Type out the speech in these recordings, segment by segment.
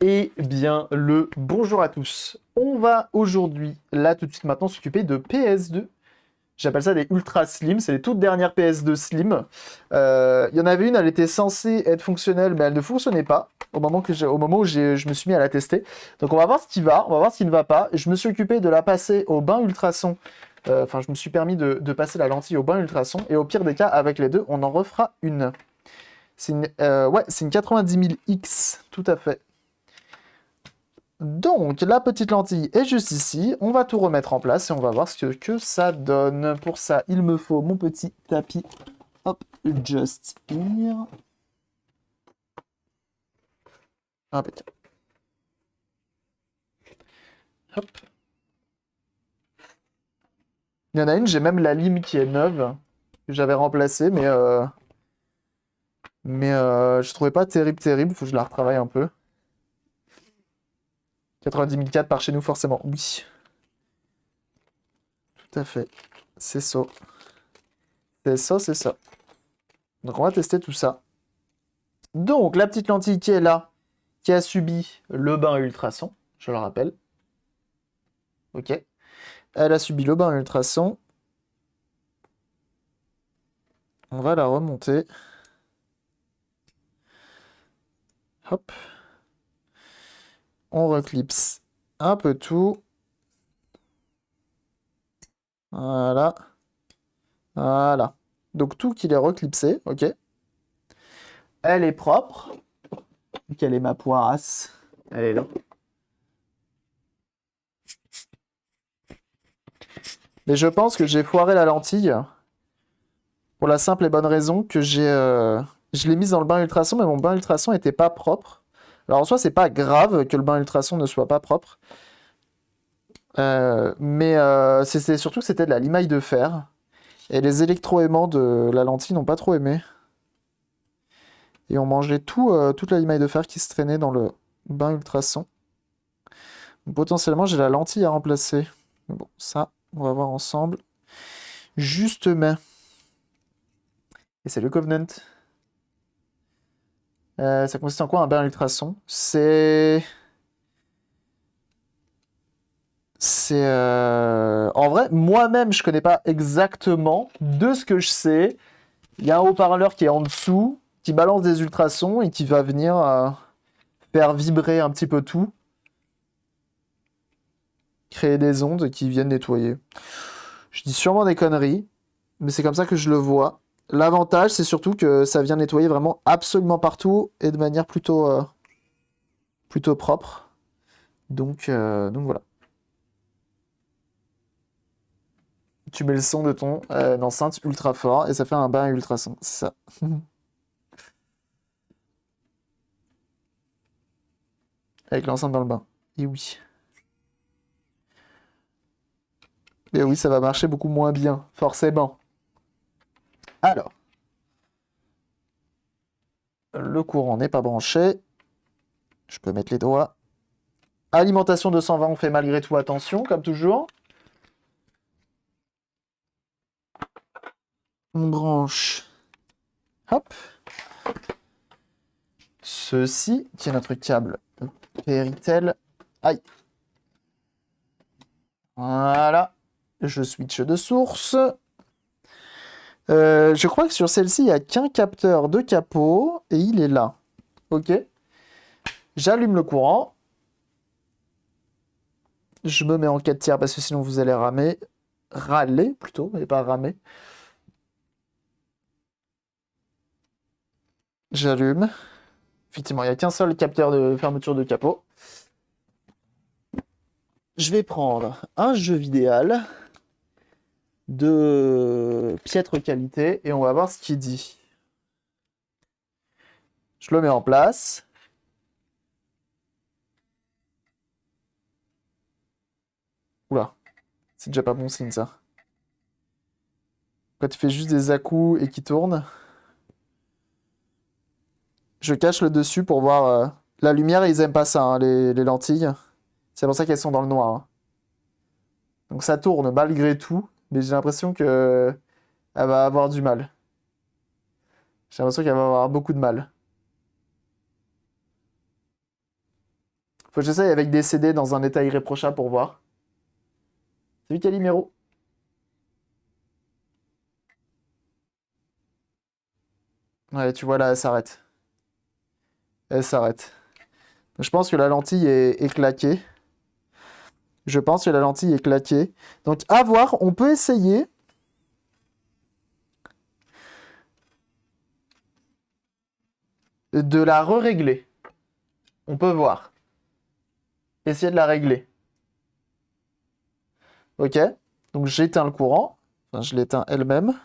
Eh bien, le bonjour à tous. On va aujourd'hui, là tout de suite maintenant, s'occuper de PS2. J'appelle ça des Ultra Slim, c'est les toutes dernières PS2 Slim. Il y en avait une, elle était censée être fonctionnelle, mais elle ne fonctionnait pas au moment où je me suis mis à la tester. Donc on va voir ce qui va, on va voir ce qui ne va pas. Je me suis occupé de la passer au bain ultrason. Enfin, je me suis permis de passer la lentille au bain ultrason. Et au pire des cas, avec les deux, on en refera une. C'est une 90 000 X, tout à fait. Donc, la petite lentille est juste ici. On va tout remettre en place et on va voir ce que ça donne. Pour ça, il me faut mon petit tapis. Hop, just here. Impeccable. Hop. Il y en a une, j'ai même la lime qui est neuve, que j'avais remplacée, mais je trouvais pas terrible. Faut que je la retravaille un peu. 90 004 par chez nous, forcément. Oui, tout à fait. C'est ça. C'est ça. Donc, on va tester tout ça. Donc, la petite lentille qui est là, qui a subi le bain ultrason, je le rappelle. Ok. Elle a subi le bain ultrason. On va la remonter. Hop. On reclipse un peu tout. Voilà. Voilà. Donc tout qu'il est reclipsé, ok. Elle est propre. Quelle est ma poirasse? Elle est là. Mais je pense que j'ai foiré la lentille pour la simple et bonne raison que je l'ai mise dans le bain ultrason, mais mon bain ultrason n'était pas propre. Alors en soi, c'est pas grave que le bain ultrason ne soit pas propre. Mais c'était surtout que c'était de la limaille de fer. Et les électroaimants de la lentille n'ont pas trop aimé. Et on mangeait toute la limaille de fer qui se traînait dans le bain ultrason. Donc, potentiellement, j'ai la lentille à remplacer. Mais bon, ça, on va voir ensemble. Justement. Et c'est le Covenant. Ça consiste en quoi un bain ultrason? En vrai, moi-même, je connais pas exactement. De ce que je sais, il y a un haut-parleur qui est en dessous, qui balance des ultrasons et qui va venir faire vibrer un petit peu tout, créer des ondes qui viennent nettoyer. Je dis sûrement des conneries, mais c'est comme ça que je le vois. L'avantage, c'est surtout que ça vient nettoyer vraiment absolument partout et de manière plutôt propre. Donc voilà. Tu mets le son de ton enceinte ultra fort et ça fait un bain ultra son. C'est ça. Avec l'enceinte dans le bain. Et oui. Et oui, ça va marcher beaucoup moins bien, forcément. Alors, le courant n'est pas branché. Je peux mettre les doigts. Alimentation 220, on fait malgré tout attention, comme toujours. On branche. Hop. Ceci, qui est notre câble Péritel. Aïe. Voilà. Je switch de source. Je crois que sur celle-ci, il n'y a qu'un capteur de capot et il est là. Ok. J'allume le courant. Je me mets en 4 tiers parce que sinon vous allez ramer. Râler plutôt, mais pas ramer. J'allume. Effectivement, il n'y a qu'un seul capteur de fermeture de capot. Je vais prendre un jeu vidéo de piètre qualité et on va voir ce qu'il dit. Je le mets en place. Oula, c'est déjà pas bon signe ça. Quand tu fais juste des à-coups et qui tourne. Je cache le dessus pour voir. La lumière, ils aiment pas ça, hein, les lentilles. C'est pour ça qu'elles sont dans le noir, hein. Donc ça tourne malgré tout, mais j'ai l'impression que elle va avoir du mal. J'ai l'impression qu'elle va avoir beaucoup de mal. Faut que j'essaye avec des CD dans un état irréprochable pour voir. Salut Calimero. Ouais, tu vois là, elle s'arrête. Elle s'arrête. Je pense que la lentille est claquée. Je pense que la lentille est claquée. Donc à voir, on peut essayer. De la re-régler. On peut voir. Essayer de la régler. Ok. Donc j'éteins le courant. Enfin, je l'éteins elle-même.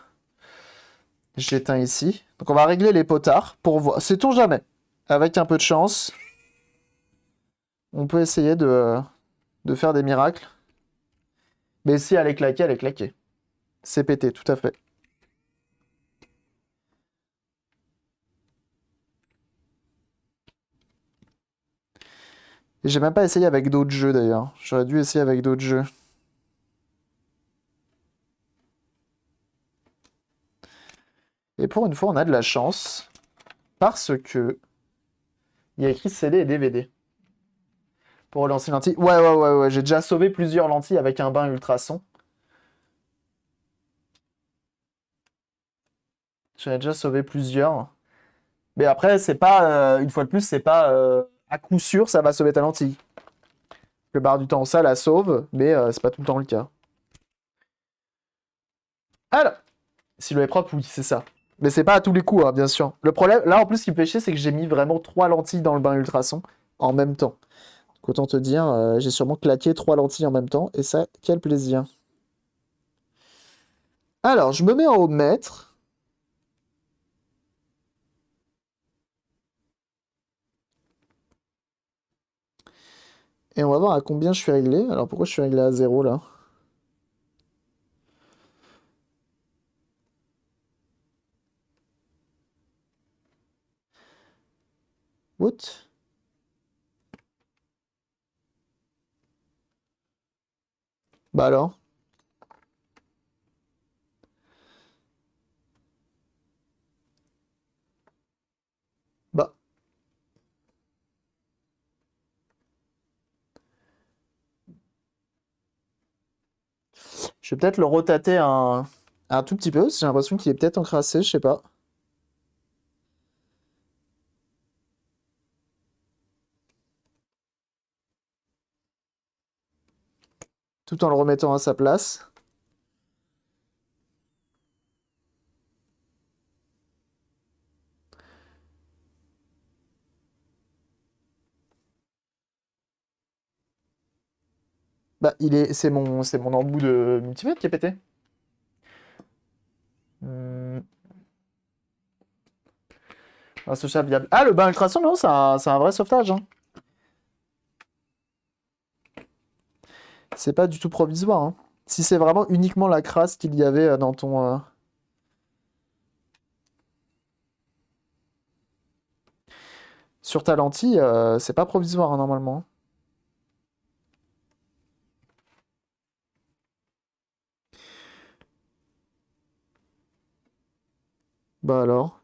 J'éteins ici. Donc on va régler les potards pour voir. Sait-on jamais? Avec un peu de chance, on peut essayer de faire des miracles. Mais si elle est claquée, elle est claquée. C'est pété, tout à fait. Et j'ai même pas essayé avec d'autres jeux d'ailleurs. J'aurais dû essayer avec d'autres jeux. Et pour une fois, on a de la chance. Parce que il y a écrit CD et DVD. Pour relancer lentille. Ouais. J'ai déjà sauvé plusieurs lentilles avec un bain ultrason. J'en ai déjà sauvé plusieurs. Mais après, c'est pas, une fois de plus, c'est pas à coup sûr, ça va sauver ta lentille. Le bar du temps, ça la sauve, mais c'est pas tout le temps le cas. Alors, si l'eau est propre, oui, c'est ça. Mais c'est pas à tous les coups, hein, bien sûr. Le problème, là, en plus, ce qui me fait chier, c'est que j'ai mis vraiment 3 lentilles dans le bain ultrason en même temps. Donc, autant te dire, j'ai sûrement claqué 3 lentilles en même temps, et ça, quel plaisir. Alors, je me mets en haut mètre. Et on va voir à combien je suis réglé. Alors, pourquoi je suis réglé à 0 là? What? Bah alors? Bah, je vais peut-être le retater un tout petit peu, parce que j'ai l'impression qu'il est peut-être encrassé, je sais pas. Tout en le remettant à sa place. Bah, c'est mon embout de multimètre qui est pété. Hmm. Un social viable. Ah, le bain ultrason, non, c'est un vrai sauvetage, hein. C'est pas du tout provisoire, hein. Si c'est vraiment uniquement la crasse qu'il y avait dans ton... Sur ta lentille, c'est pas provisoire, hein, normalement. Bah alors.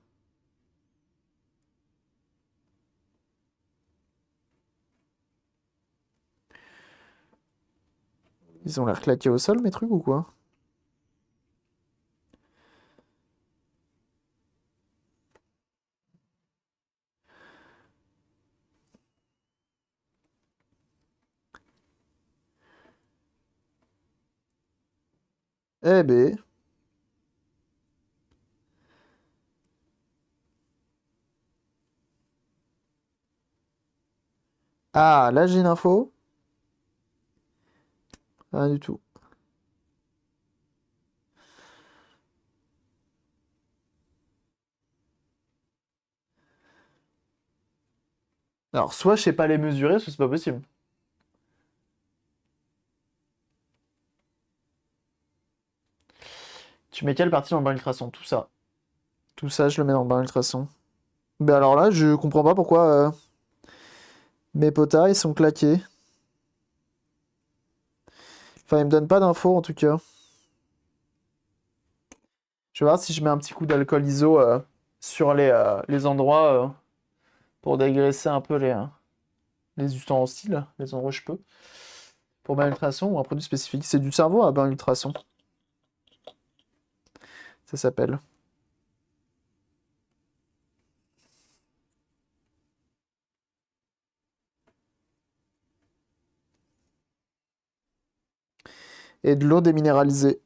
Ils ont l'air claqués au sol, mes trucs, ou quoi? Eh ben... Ah, là j'ai une info. Rien du tout. Alors, soit je sais pas les mesurer, soit c'est pas possible. Tu mets quelle partie dans le bain ultrason? Tout ça. Tout ça, je le mets dans le bain ultrason. Ben alors là, je comprends pas pourquoi mes potas, ils sont claqués. Enfin, ils me donnent pas d'infos, en tout cas. Je vais voir si je mets un petit coup d'alcool iso sur les endroits pour dégraisser un peu les... Les ustensiles, les endroits où je peux. Pour bain ultrason ou un produit spécifique. C'est du cerveau à bain ultrason. Ça s'appelle. Et de l'eau déminéralisée.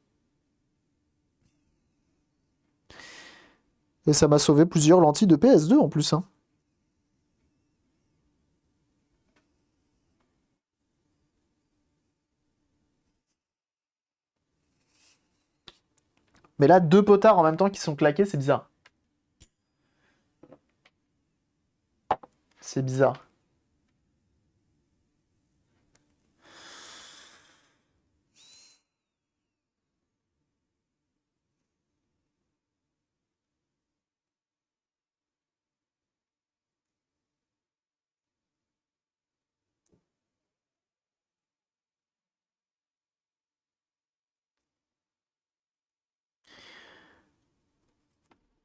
Et ça m'a sauvé plusieurs lentilles de PS2 en plus, hein. Mais là, deux potards en même temps qui sont claqués, c'est bizarre. C'est bizarre.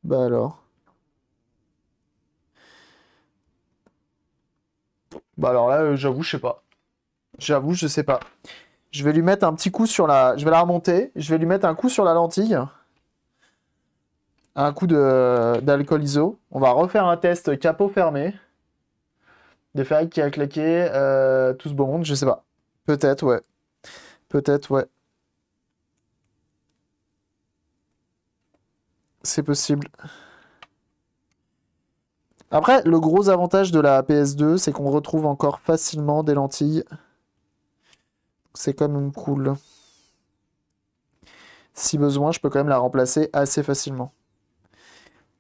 Bah alors. Bah alors là, j'avoue, je sais pas. J'avoue, je sais pas. Je vais lui mettre un petit coup sur la... Je vais la remonter. Je vais lui mettre un coup sur la lentille. Un coup d'alcool iso. On va refaire un test capot fermé. De ferrite qui a claqué. Tout ce beau monde, je sais pas. Peut-être, ouais. Peut-être, ouais. C'est possible. Après, le gros avantage de la PS2, c'est qu'on retrouve encore facilement des lentilles. C'est quand même cool. Si besoin, je peux quand même la remplacer assez facilement.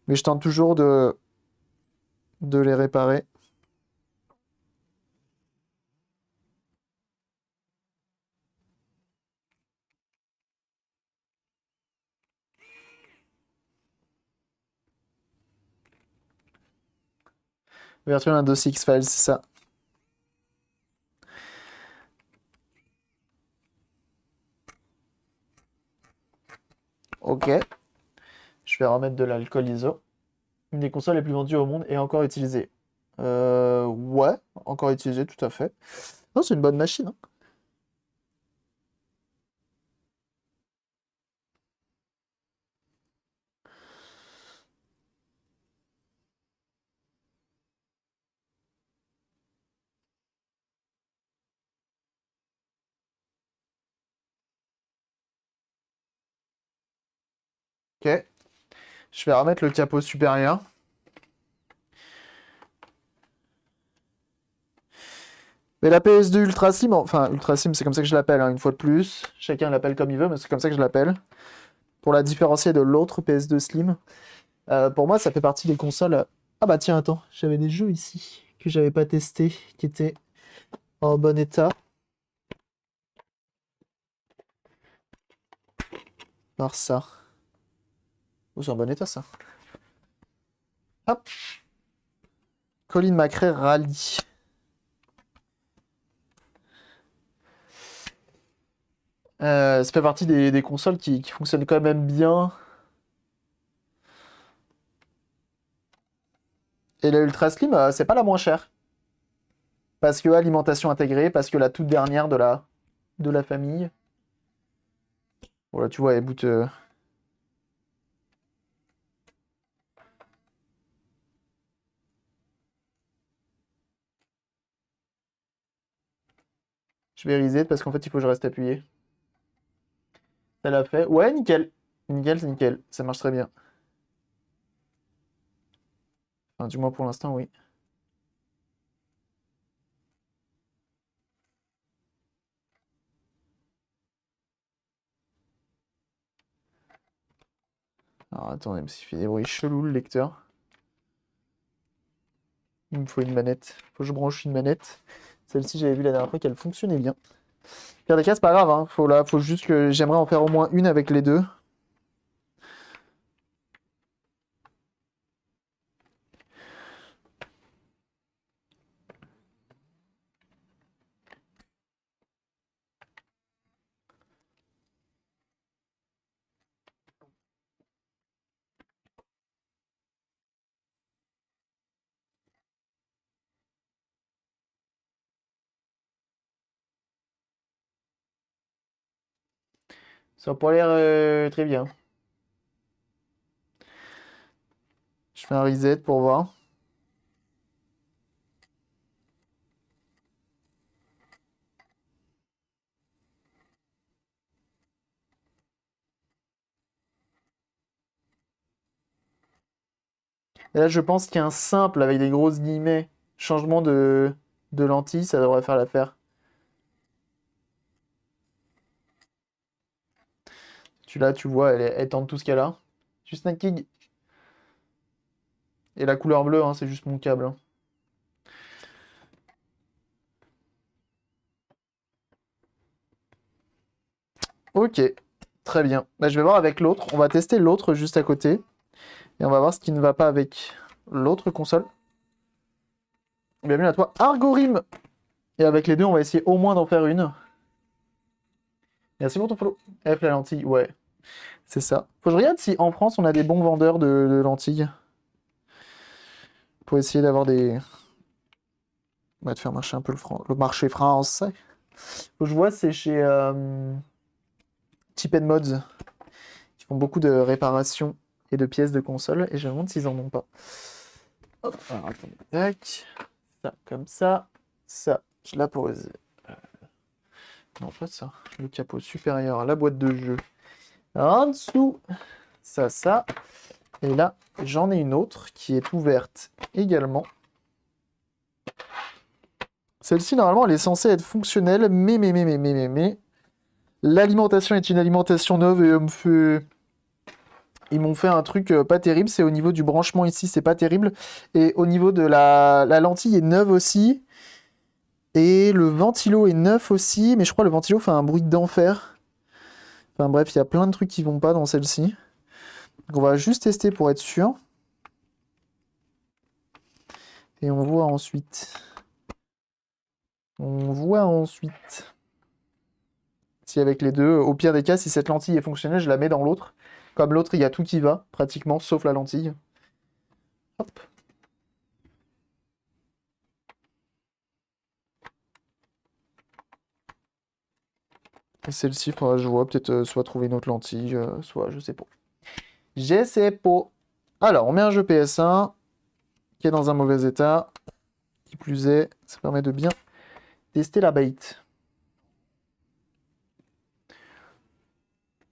Mais je tente toujours de les réparer. Virtual Windows X-Files, c'est ça. Ok. Je vais remettre de l'alcool ISO. Une des consoles les plus vendues au monde est encore utilisée. Ouais, encore utilisée, tout à fait. Non, c'est une bonne machine, hein. Ok. Je vais remettre le capot supérieur. Mais la PS2 Ultra Slim, enfin Ultra Slim, c'est comme ça que je l'appelle, hein, une fois de plus. Chacun l'appelle comme il veut, mais c'est comme ça que je l'appelle. Pour la différencier de l'autre PS2 Slim. Pour moi, ça fait partie des consoles. Ah bah tiens, attends, j'avais des jeux ici que j'avais pas testés, qui étaient en bon état. Par ça. Oh, c'est en bon état ça. Hop. Colin McRae Rally. Ça fait partie des consoles qui fonctionnent quand même bien. Et la Ultra Slim, c'est pas la moins chère. Parce que alimentation intégrée, parce que la toute dernière de la famille. Voilà, tu vois, elle boot. Je vais reset parce qu'en fait, il faut que je reste appuyé. Ça l'a fait. Ouais, nickel. Nickel, c'est nickel. Ça marche très bien. Enfin, du moins pour l'instant, oui. Alors, attendez, parce qu'il fait des bruits chelous, le lecteur. Il me faut une manette. Faut que je branche une manette. Celle-ci, j'avais vu la dernière fois qu'elle fonctionnait bien. Pire des cas, c'est pas grave, hein. Faut juste que j'aimerais en faire au moins une avec les deux. Ça n'a pas l'air très bien. Je fais un reset pour voir. Et là, je pense qu'un simple avec des grosses guillemets, changement de lentille, ça devrait faire l'affaire. Celui-là, tu vois, elle tente tout ce qu'elle a. Juste un King. Et la couleur bleue, hein, c'est juste mon câble, hein. Ok, très bien. Bah, je vais voir avec l'autre. On va tester l'autre juste à côté. Et on va voir ce qui ne va pas avec l'autre console. Bienvenue à toi, Argorim. Et avec les deux, on va essayer au moins d'en faire une. Merci pour ton follow. F la lentille, ouais, c'est ça. Faut que je regarde si en France, on a des bons vendeurs de lentilles. Pour essayer d'avoir des... On va te faire marcher un peu le marché français. Faut que je vois, c'est chez Chip and Mods. Ils font beaucoup de réparations et de pièces de console. Et je me demande s'ils en ont pas. Hop, alors attendez. Tac. Ça, comme ça. Ça, je la pose. Non, pas ça. Le capot supérieur à la boîte de jeu. En dessous. Ça. Et là, j'en ai une autre qui est ouverte également. Celle-ci, normalement, elle est censée être fonctionnelle, mais. L'alimentation est une alimentation neuve et ils m'ont fait un truc pas terrible. C'est au niveau du branchement ici, c'est pas terrible. Et au niveau de la lentille est neuve aussi. Et le ventilo est neuf aussi. Mais je crois que le ventilo fait un bruit d'enfer. Enfin bref, il y a plein de trucs qui vont pas dans celle-ci. Donc on va juste tester pour être sûr. Et on voit ensuite. Si avec les deux, au pire des cas, si cette lentille est fonctionnelle, je la mets dans l'autre. Comme l'autre, il y a tout qui va, pratiquement, sauf la lentille. Hop. Et celle-ci, faudra que je vois, peut-être soit trouver une autre lentille, soit je sais pas. Je sais pas. Alors, on met un jeu PS1 qui est dans un mauvais état. Qui plus est, ça permet de bien tester la bait.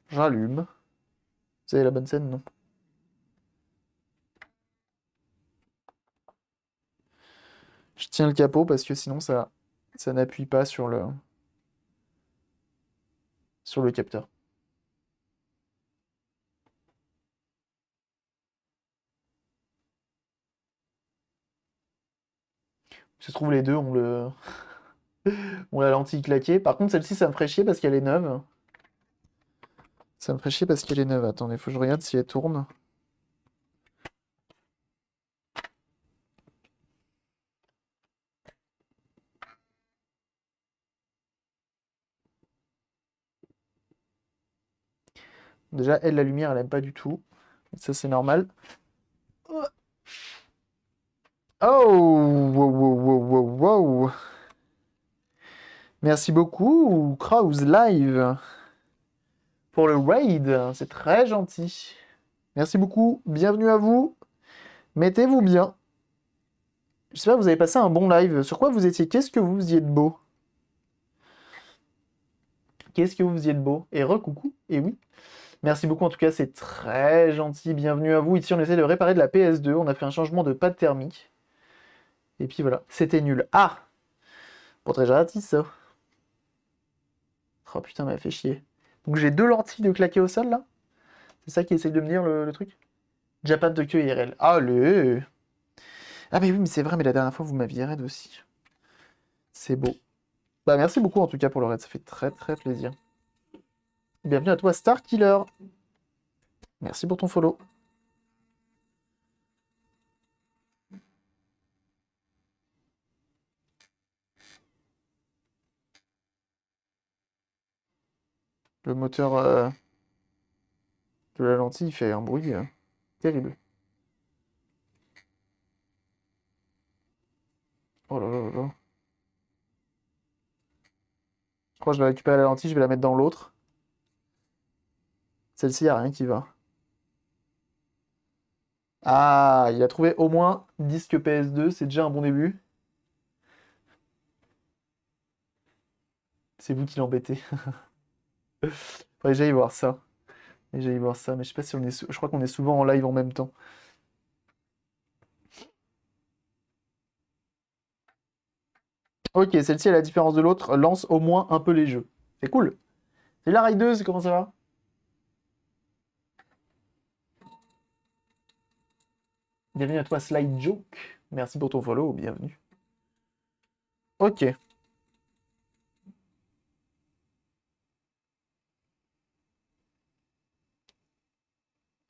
J'allume. C'est la bonne scène, non? Je tiens le capot parce que sinon ça n'appuie pas sur le capteur. Si se trouve, les deux ont la lentille claquée. Par contre, celle-ci, ça me ferait chier parce qu'elle est neuve. Ça me ferait chier parce qu'elle est neuve. Attendez, faut que je regarde si elle tourne. Déjà, elle, la lumière, elle aime pas du tout. Ça, c'est normal. Oh! Wow, wow, wow, wow, wow. Merci beaucoup, Kraus Live, pour le raid. C'est très gentil. Merci beaucoup. Bienvenue à vous. Mettez-vous bien. J'espère que vous avez passé un bon live. Sur quoi vous étiez? Qu'est-ce que vous faisiez de beau? Qu'est-ce que vous faisiez de beau? Et recoucou. Et oui. Merci beaucoup, en tout cas, c'est très gentil. Bienvenue à vous. Ici, on essaie de réparer de la PS2. On a fait un changement de pâte thermique. Et puis voilà, c'était nul. Ah! Pour très gentil, ça. Oh putain, m'a fait chier. Donc j'ai deux lentilles de claquer au sol, là? C'est ça qui essaye de me dire le truc? Japan Tokyo IRL. Allez! Ah mais oui, mais c'est vrai, mais la dernière fois, vous m'aviez raid aussi. C'est beau. Bah merci beaucoup, en tout cas, pour le raid. Ça fait très très plaisir. Bienvenue à toi, Star Killer. Merci pour ton follow. Le moteur de la lentille fait un bruit terrible. Oh là là là là. Je crois que je vais récupérer la lentille, je vais la mettre dans l'autre. Celle-ci, il n'y a rien qui va. Ah, il a trouvé au moins disque PS2, c'est déjà un bon début. C'est vous qui l'embêtez. Faudrait que j'aille voir ça. Et j'aille voir ça, mais je sais pas si on est... Je crois qu'on est souvent en live en même temps. Ok, celle-ci, à la différence de l'autre, lance au moins un peu les jeux. C'est cool. C'est la raideuse, comment ça va? Bienvenue à toi, Slide Joke. Merci pour ton follow, bienvenue. Ok.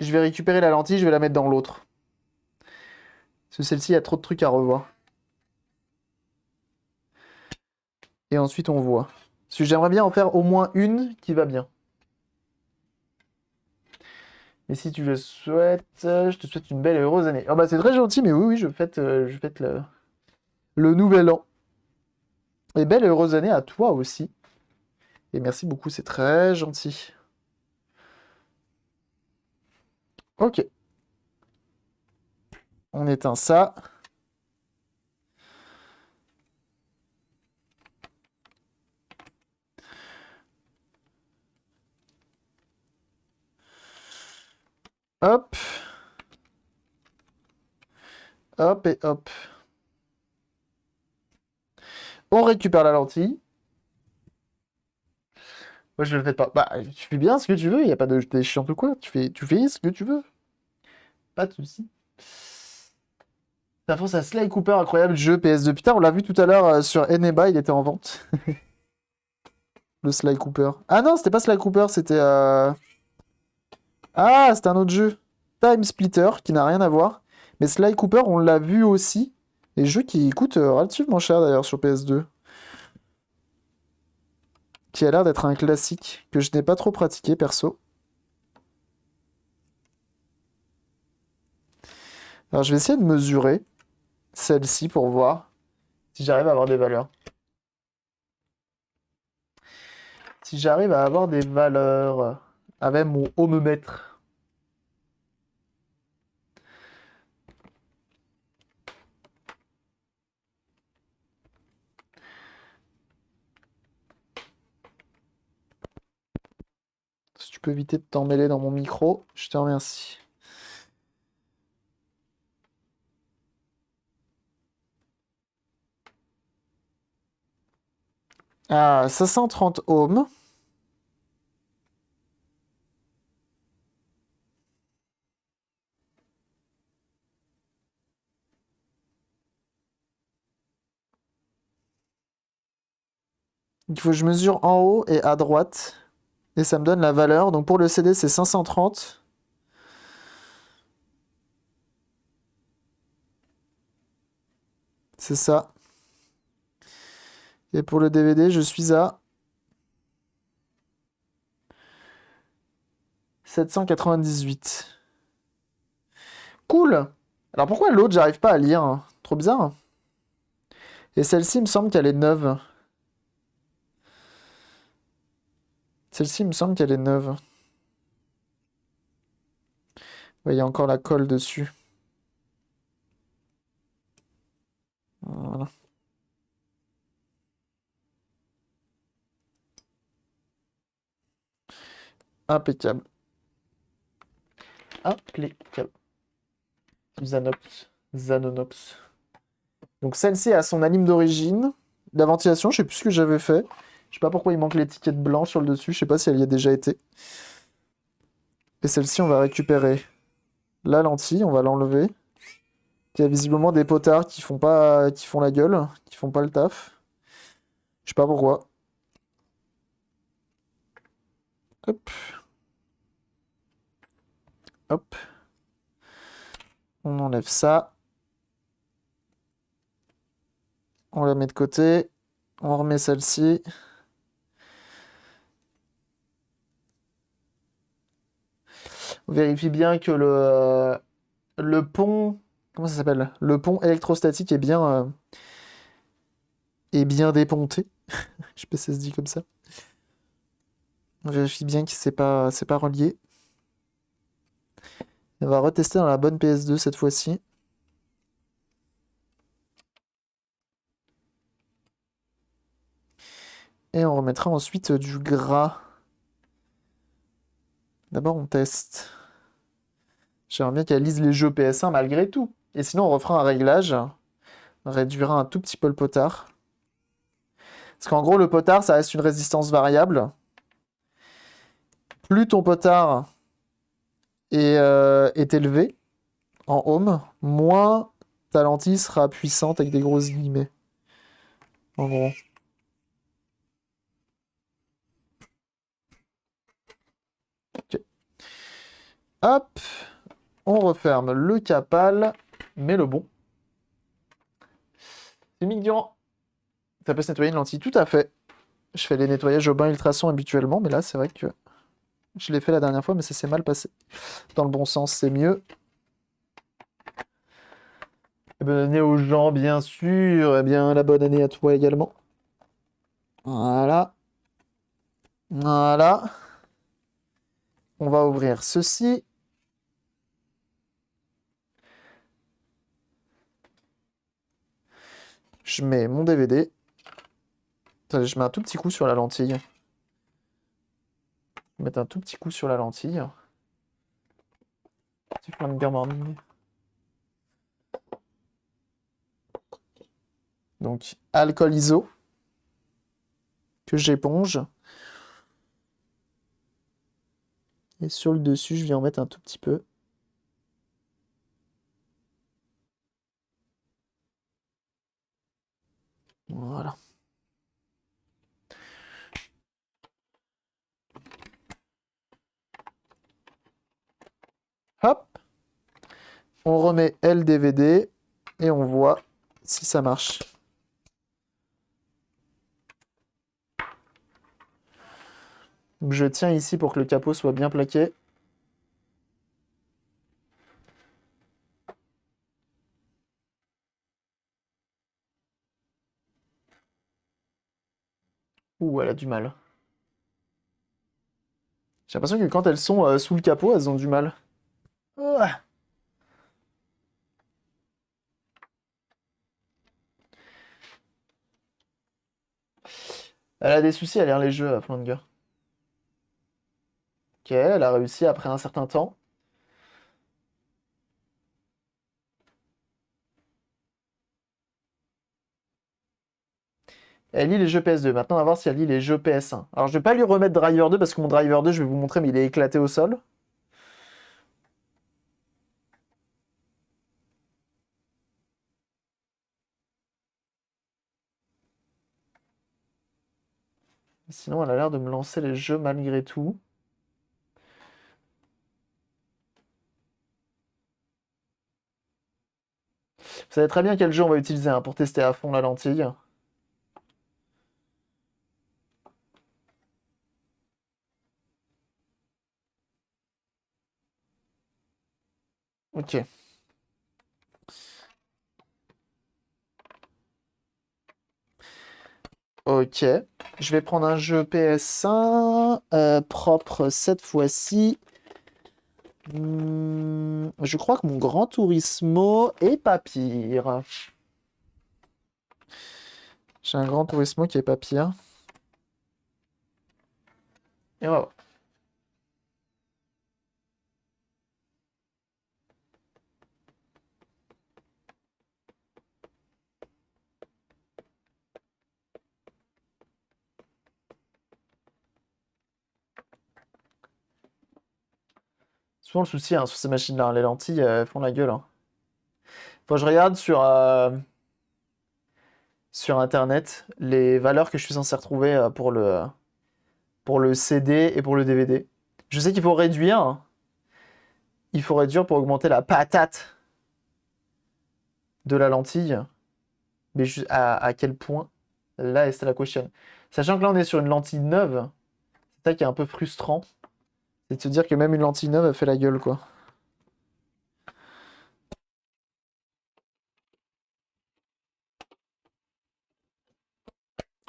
Je vais récupérer la lentille, je vais la mettre dans l'autre. Parce que celle-ci, il y a trop de trucs à revoir. Et ensuite, on voit. Parce que j'aimerais bien en faire au moins une qui va bien. Et si tu le souhaites, je te souhaite une belle et heureuse année. Ah bah c'est très gentil, mais oui, oui, je fête le nouvel an. Et belle et heureuse année à toi aussi. Et merci beaucoup, c'est très gentil. Ok. On éteint ça. Hop. Hop et hop. On récupère la lentille. Moi, je le fais pas. Bah, tu fais bien ce que tu veux, il n'y a pas de t'es chiant ou quoi. Tu fais ce que tu veux. Pas de soucis. Ça pense à Sly Cooper, incroyable jeu PS2. Putain, on l'a vu tout à l'heure sur Eneba, il était en vente. Le Sly Cooper. Ah non, c'était pas Sly Cooper, c'était... Ah, c'était un autre jeu. Time Splitter, qui n'a rien à voir. Mais Sly Cooper, on l'a vu aussi. Et jeu qui coûte relativement cher d'ailleurs sur PS2. Qui a l'air d'être un classique que je n'ai pas trop pratiqué perso. Alors je vais essayer de mesurer celle-ci pour voir si j'arrive à avoir des valeurs. Si j'arrive à avoir des valeurs avec mon ohmomètre. Si tu peux éviter de t'en mêler dans mon micro, je te remercie. Ah, 530 ohms. Il faut que je mesure en haut et à droite. Et ça me donne la valeur. Donc pour le CD, c'est 530. C'est ça. Et pour le DVD, je suis à 798. Cool! Alors pourquoi l'autre, j'arrive pas à lire, hein? Trop bizarre. Et celle-ci, il me semble qu'elle est neuve. Celle-ci, il me semble qu'elle est neuve. Ouais, il y a encore la colle dessus. Voilà. Impeccable. Impeccable. Xanox. Xanonox. Donc celle-ci a son anime d'origine. La ventilation, je sais plus ce que j'avais fait. Je sais pas pourquoi il manque l'étiquette blanche sur le dessus. Je sais pas si elle y a déjà été. Et celle-ci, on va récupérer la lentille. On va l'enlever. Il y a visiblement des potards qui font pas, qui font la gueule, qui font pas le taf. Je sais pas pourquoi. Hop. Hop. On enlève ça. On la met de côté. On remet celle-ci. On vérifie bien que le pont... Comment ça s'appelle? Le pont électrostatique est bien déponté. Je sais pas si ça se dit comme ça. On vérifie bien que c'est pas relié. On va retester dans la bonne PS2 cette fois-ci. Et on remettra ensuite du gras. D'abord, on teste. J'aimerais bien qu'elle lise les jeux PS1 malgré tout. Et sinon, on refera un réglage. On réduira un tout petit peu le potard. Parce qu'en gros, le potard, ça reste une résistance variable. Plus ton potard est élevé en ohm, moins ta lentille sera puissante avec des grosses guillemets. En gros. Ok. Hop, on referme le capal, mais le bon. Mick Durand. Ça peut se nettoyer une lentille, tout à fait. Je fais les nettoyages au bain ultrason habituellement, mais là, c'est vrai que je l'ai fait la dernière fois, mais ça s'est mal passé. Dans le bon sens, c'est mieux. Et bonne année aux gens, bien sûr. Eh bien, la bonne année à toi également. Voilà. Voilà. On va ouvrir ceci. Je mets mon DVD. Attendez, je mets un tout petit coup sur la lentille. Je vais mettre un tout petit coup sur la lentille. Petit flanger morning. Donc, alcool iso que j'éponge. Et sur le dessus, je viens en mettre un tout petit peu. Voilà. Hop. On remet LDVD et on voit si ça marche. Donc je tiens ici pour que le capot soit bien plaqué. Ouh, elle a du mal. J'ai l'impression que quand elles sont sous le capot, elles ont du mal. Ah. Elle a des soucis à lire les jeux, Flanger. Ok, elle a réussi après un certain temps. Elle lit les jeux PS2. Maintenant, on va voir si elle lit les jeux PS1. Alors, je vais pas lui remettre Driver 2 parce que mon Driver 2, je vais vous montrer, mais il est éclaté au sol. Sinon, elle a l'air de me lancer les jeux malgré tout. Vous savez très bien quel jeu on va utiliser hein, pour tester à fond la lentille. Ok. Ok. Je vais prendre un jeu PS1 propre cette fois-ci. Je crois que mon Gran Turismo est pas pire. J'ai un Gran Turismo qui est pas pire. Et on va voir. Souvent le souci hein, sur ces machines-là, les lentilles font la gueule. Hein. Faut que je regarde sur Internet les valeurs que je suis censé retrouver pour le CD et pour le DVD. Je sais qu'il faut réduire. Hein. Il faut réduire pour augmenter la patate de la lentille. Mais à quel point? Là, c'est la question. Sachant que là, on est sur une lentille neuve. C'est ça qui est un peu frustrant. C'est de se dire que même une lentille neuve, elle fait la gueule, quoi.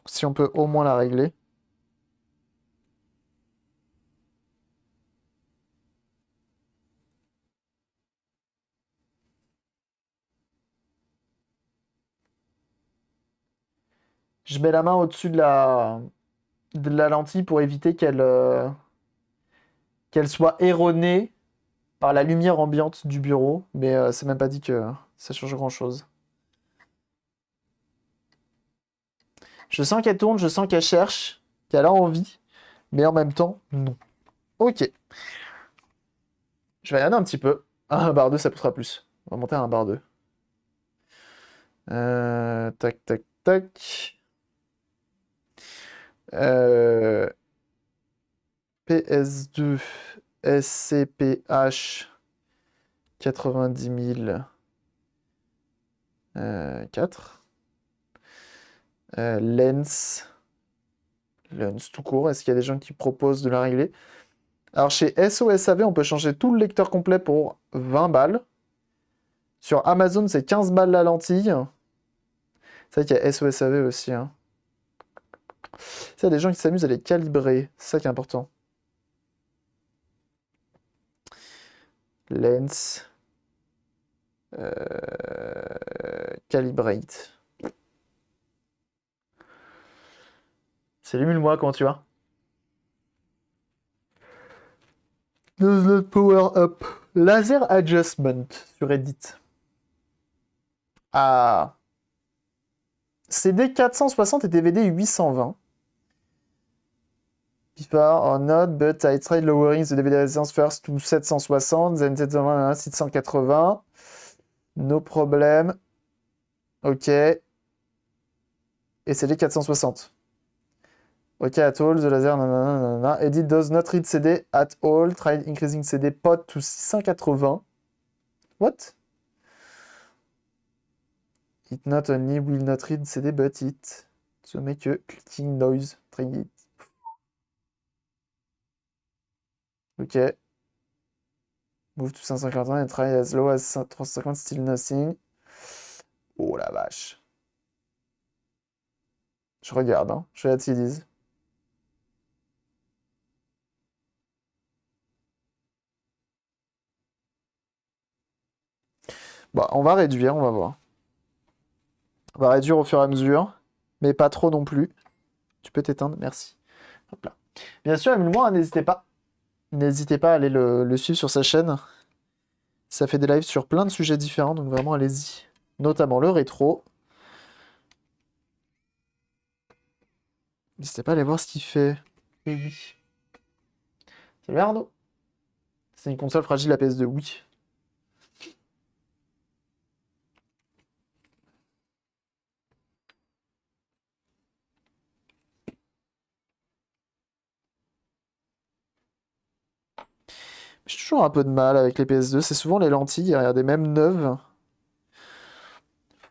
Si on peut au moins la régler. Je mets la main au-dessus de la lentille pour éviter qu'elle soit erronée par la lumière ambiante du bureau, mais c'est même pas dit que ça change grand-chose. Je sens qu'elle tourne, je sens qu'elle cherche, qu'elle a envie, mais en même temps, non. Ok. Je vais regarder un petit peu. Ah, un bar 2, ça poussera plus. On va monter à un bar 2. Tac, tac, tac. Euh, PS2 SCPH 90 004. Lens. Lens tout court. Est-ce qu'il y a des gens qui proposent de la régler? Alors chez SOSAV, on peut changer tout le lecteur complet pour 20 balles. Sur Amazon, c'est 15 balles la lentille. C'est vrai qu'il y a SOSAV aussi. Hein. Il y a des gens qui s'amusent à les calibrer. C'est ça qui est important. Lens. Calibrate. Salut moi, comment tu vas? Does not power up. Laser adjustment sur Reddit. Ah. CD 460 et DVD 820. Before or not, but I tried lowering the DVD resistance first to 760, then 720, 680. No problem. Ok. Et CD 460. Ok, at all, the laser, nanana. Edit does not read CD at all. Tried increasing CD pot to 680. What? It not only will not read CD, but it to make a clicking noise. Try it. Ok. Move to 550 and try as low as 350, still nothing. Oh la vache. Je regarde, hein. Je regarde ce qu'ils disent. Bah, on va réduire, on va voir. On va réduire au fur et à mesure, mais pas trop non plus. Tu peux t'éteindre, merci. Hop là. Bien sûr, Emile-moi, n'hésitez pas. N'hésitez pas à aller le suivre sur sa chaîne. Ça fait des lives sur plein de sujets différents, donc vraiment allez-y. Notamment le rétro. N'hésitez pas à aller voir ce qu'il fait. Oui, oui. Salut Arnaud. C'est une console fragile la PS2, oui. J'ai toujours un peu de mal avec les PS2. C'est souvent les lentilles, regardez, même neuves,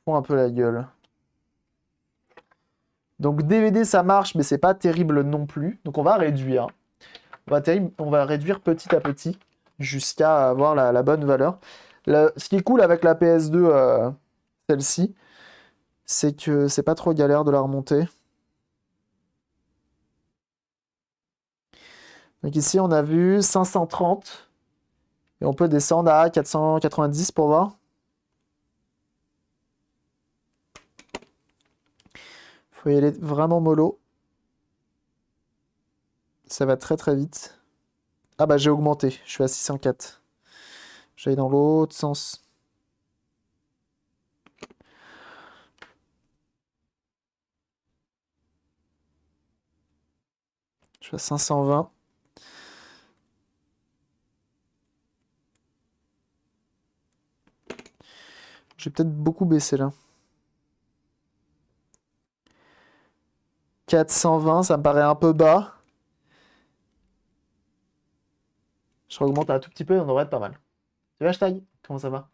font un peu la gueule. Donc DVD ça marche, mais c'est pas terrible non plus. Donc on va réduire. On va réduire petit à petit jusqu'à avoir la bonne valeur. Ce qui est cool avec la PS2, celle-ci, c'est que c'est pas trop galère de la remonter. Donc ici on a vu 530 et on peut descendre à 490 pour voir. Faut y aller vraiment mollo. Ça va très très vite. Ah bah j'ai augmenté, je suis à 604. J'allais dans l'autre sens. Je suis à 520. J'ai peut-être beaucoup baissé là. 420, ça me paraît un peu bas. Je augmente un tout petit peu et on devrait être pas mal. Salut hashtag, comment ça va?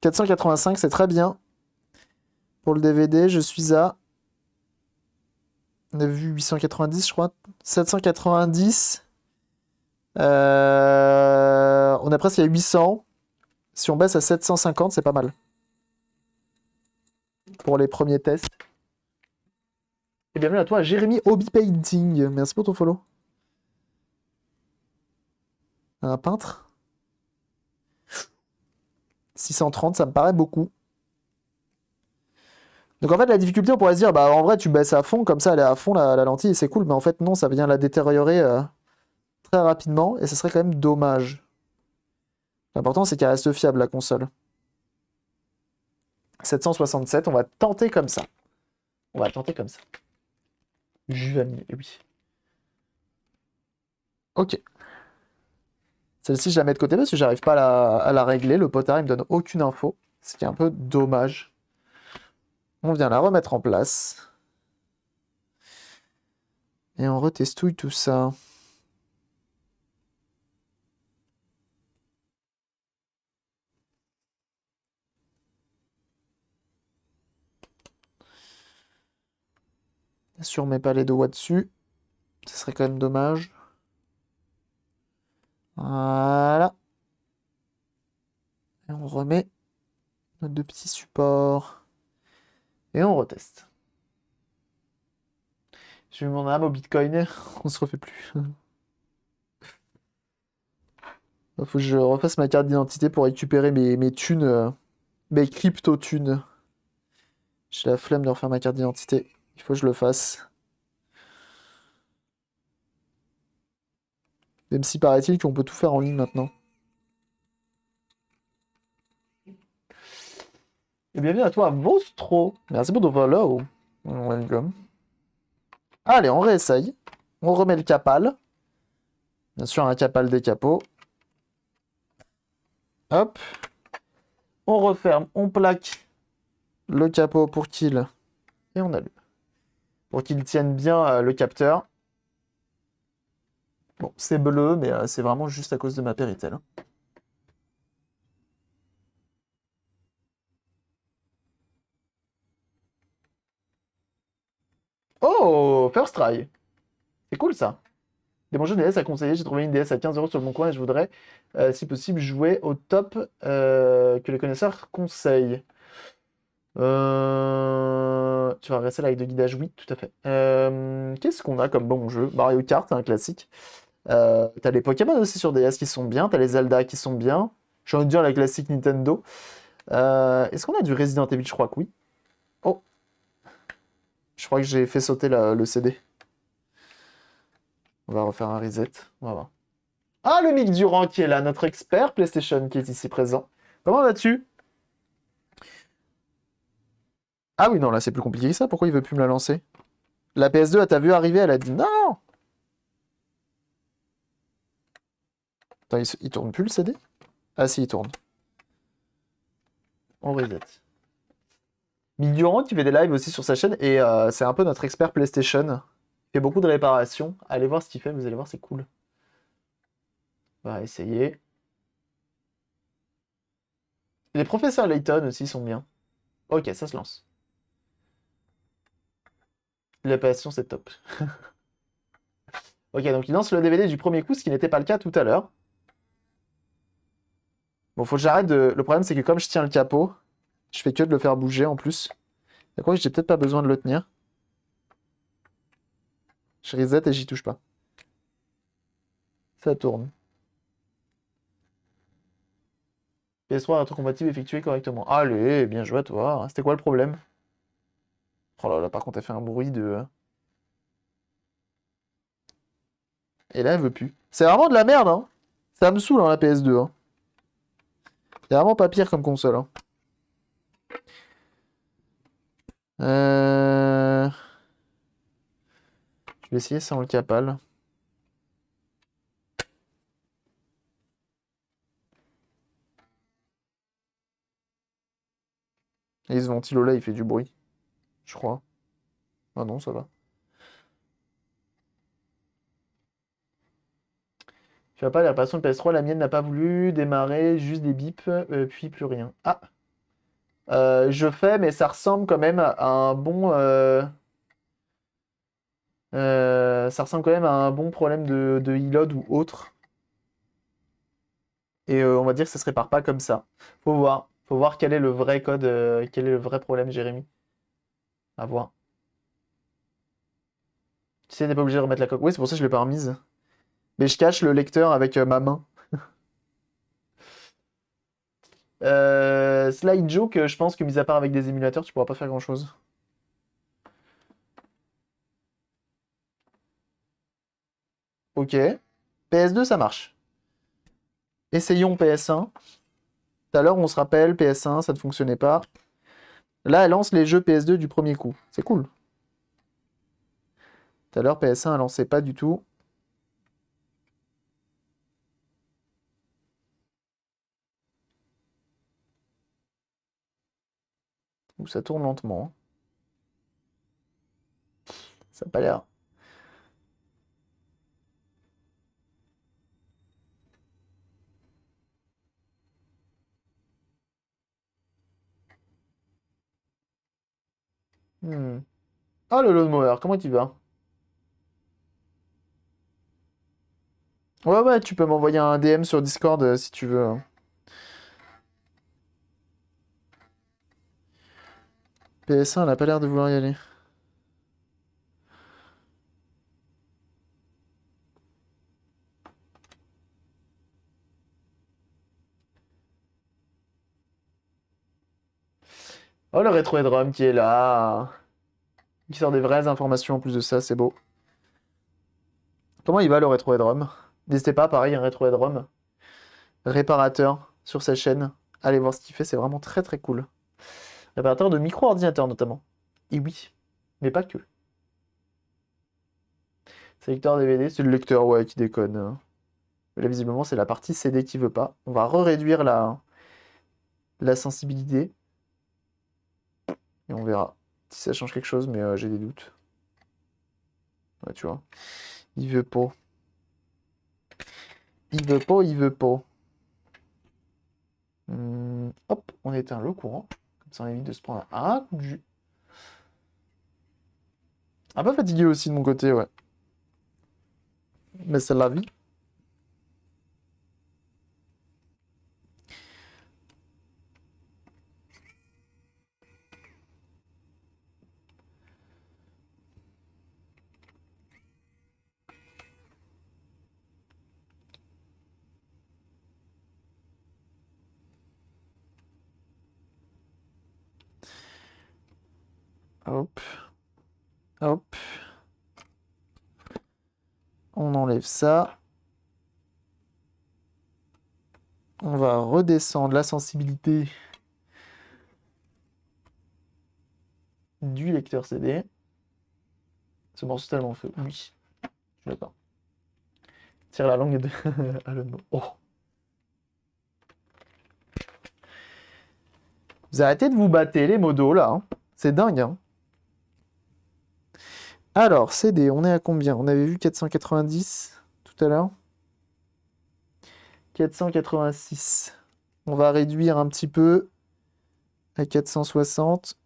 485, c'est très bien. Pour le DVD, je suis à... On a vu 890, je crois. 790. On est presque à 800. Si on baisse à 750, c'est pas mal. Pour les premiers tests. Et bienvenue à toi, Jérémy Hobby Painting. Merci pour ton follow. Un peintre. 630, ça me paraît beaucoup. Donc en fait, la difficulté, on pourrait se dire, bah en vrai, tu baisses à fond, comme ça, elle est à fond, la lentille, et c'est cool. Mais en fait, non, ça vient la détériorer très rapidement, et ce serait quand même dommage. L'important, c'est qu'elle reste fiable, la console. 767, on va tenter comme ça. On va tenter comme ça. Juvamier, oui. Ok. Celle-ci, je la mets de côté parce que j'arrive pas à la régler. Le potard, il me donne aucune info. Ce qui est un peu dommage. On vient la remettre en place. Et on retestouille tout ça. Bien sûr, on met pas les 2 watts dessus. Ce serait quand même dommage. Voilà. Et on remet nos 2 petits supports. Et on reteste. J'ai mis mon âme au Bitcoin. On se refait plus. Faut que je refasse ma carte d'identité pour récupérer mes thunes. Mes crypto-thunes. J'ai la flemme de refaire ma carte d'identité. Il faut que je le fasse. Même si paraît-il qu'on peut tout faire en ligne maintenant. Et bienvenue à toi, Vostro. Merci pour ton follow. Welcome. Allez, on réessaye. On remet le capal. Bien sûr, un capal des capots. Hop. On referme, on plaque le capot pour qu'il... Et on allume. Pour qu'il tienne bien le capteur. Bon, c'est bleu, mais c'est vraiment juste à cause de ma Péritel. Oh, first try. C'est cool ça. Des bons jeux DS à conseiller. J'ai trouvé une DS à 15 € sur le bon coin et je voudrais, si possible, jouer au top que les connaisseurs conseillent. Tu vas rester là avec de guidage, oui, tout à fait. Qu'est-ce qu'on a comme bon jeu? Mario Kart, un classique. T'as les Pokémon aussi sur DS qui sont bien. T'as les Zelda qui sont bien. J'ai envie de dire la classique Nintendo. Est-ce qu'on a du Resident Evil? Je crois que oui. Oh, je crois que j'ai fait sauter le CD. On va refaire un reset. On va voir. Ah, le Mick Durand qui est là, notre expert PlayStation qui est ici présent. Comment vas-tu? Ah oui, non, là c'est plus compliqué que ça. Pourquoi il veut plus me la lancer? La PS2, elle t'a vu arriver, elle a dit non! Attends, il tourne plus le CD? Ah si, il tourne. On reset. Mick Durand qui fait des lives aussi sur sa chaîne et c'est un peu notre expert PlayStation. Il fait beaucoup de réparations. Allez voir ce qu'il fait, vous allez voir, c'est cool. On va essayer. Les professeurs Layton aussi sont bien. Ok, ça se lance. La passion, c'est top. Ok, donc il lance le DVD du premier coup, ce qui n'était pas le cas tout à l'heure. Bon, faut que j'arrête de... Le problème, c'est que comme je tiens le capot, je fais que de le faire bouger en plus. Je crois que j'ai peut-être pas besoin de le tenir. Je reset et j'y touche pas. Ça tourne. PS3 rétrocompatible effectué correctement. Allez, bien joué à toi. C'était quoi le problème? Oh là là, par contre, elle fait un bruit de... Et là, elle veut plus. C'est vraiment de la merde, hein. Ça me saoule, hein, la PS2. Hein. C'est vraiment pas pire comme console. Hein. Je vais essayer sans le capal. Et ce ventilo là, il fait du bruit. Je crois. Ah non, ça va. Tu vas pas, la passion de PS3, la mienne n'a pas voulu démarrer, juste des bips, puis plus rien. Ah! Je fais, mais ça ressemble quand même à un bon... ça ressemble quand même à un bon problème de e-load ou autre. Et on va dire que ça se répare pas comme ça. Faut voir. Faut voir quel est le vrai code, quel est le vrai problème, Jérémy. À voir. Tu sais, t'es pas obligé de remettre la coque. Oui, c'est pour ça que je l'ai pas remise. Mais je cache le lecteur avec ma main. Slide Joke, je pense que mis à part avec des émulateurs, tu pourras pas faire grand-chose. Ok. PS2, ça marche. Essayons PS1. Tout à l'heure, on se rappelle, PS1, ça ne fonctionnait pas. Là, elle lance les jeux PS2 du premier coup. C'est cool. Tout à l'heure, PS1, elle lançait pas du tout. Ou ça tourne lentement, hein. Ça n'a pas l'air. Hmm. Oh, le Lawnmower, comment tu vas? Ouais, ouais, tu peux m'envoyer un DM sur Discord si tu veux, hein. PS1, elle a pas l'air de vouloir y aller. Oh, le rétro Headroom qui est là. Qui sort des vraies informations en plus de ça, c'est beau. Comment il va le rétro Headroom? N'hésitez pas, pareil, un rétro Headroom réparateur sur sa chaîne. Allez voir ce qu'il fait, c'est vraiment très très cool. Réparateur de micro-ordinateurs notamment. Et oui, mais pas que. C'est lecteur DVD, c'est le lecteur, ouais, qui déconne, hein. Mais là, visiblement, c'est la partie CD qui veut pas. On va réduire la sensibilité. Et on verra si ça change quelque chose, mais j'ai des doutes. Ouais, tu vois. Il veut pas. Il veut pas, il veut pas. Hop, on éteint le courant. Comme ça, on évite de se prendre un coup de jus. Un peu fatigué aussi de mon côté, ouais. Mais c'est la vie. Hop. Hop. On enlève ça. On va redescendre la sensibilité du lecteur CD. Ce morceau est tellement feu. Oui, je suis d'accord. Tire la langue de Alan. Oh. Vous arrêtez de vous battre les modos là, hein. C'est dingue, hein. Alors, CD, on est à combien? On avait vu 490 tout à l'heure. 486. On va réduire un petit peu à 460.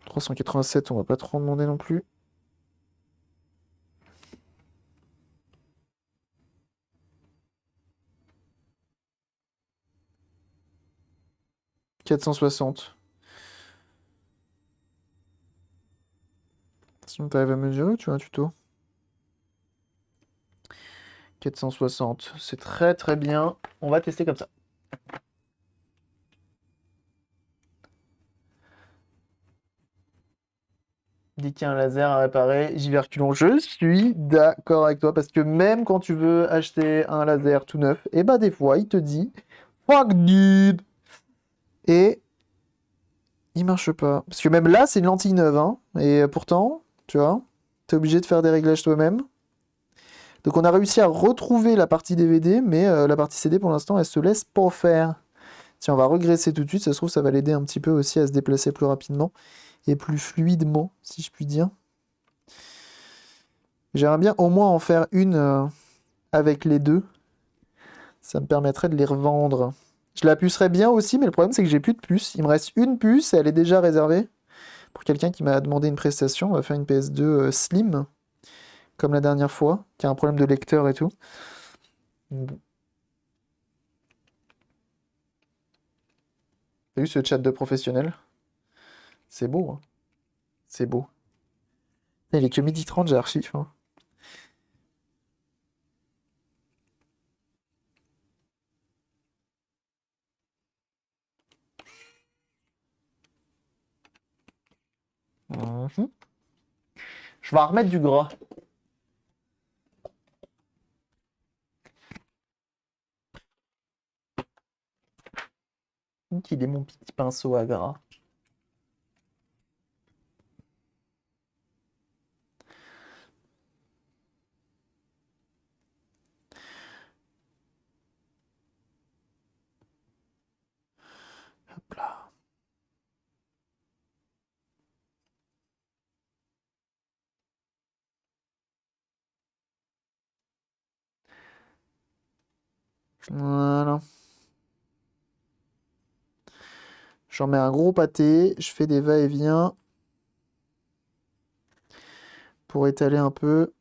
387, on va pas trop en demander non plus. 460. Si tu arrives à mesurer, tu as un tuto. 460, c'est très très bien. On va tester comme ça. Dit qu'il y a un laser à réparer, j'y vais reculons. Je suis d'accord avec toi parce que même quand tu veux acheter un laser tout neuf, et bah des fois il te dit fuck dude et il marche pas. Parce que même là c'est une lentille neuve, hein. Et pourtant, tu vois, t'es obligé de faire des réglages toi-même. Donc on a réussi à retrouver la partie DVD, mais la partie CD pour l'instant elle se laisse pas faire. Si on va regresser tout de suite, ça se trouve ça va l'aider un petit peu aussi à se déplacer plus rapidement et plus fluidement, si je puis dire. J'aimerais bien au moins en faire une avec les deux. Ça me permettrait de les revendre. Je la pucerais bien aussi, mais le problème c'est que j'ai plus de puce. Il me reste une puce et elle est déjà réservée pour quelqu'un qui m'a demandé une prestation. On va faire une PS2 Slim, comme la dernière fois, qui a un problème de lecteur et tout. T'as vu ce chat de professionnel? C'est beau, hein. C'est beau. Il est que 12h30, j'ai archive, hein. Mhm. Je vais en remettre du gras. Qu'il est mon petit pinceau à gras. Hop là. Voilà. J'en mets un gros pâté. Je fais des va-et-vient pour étaler un peu.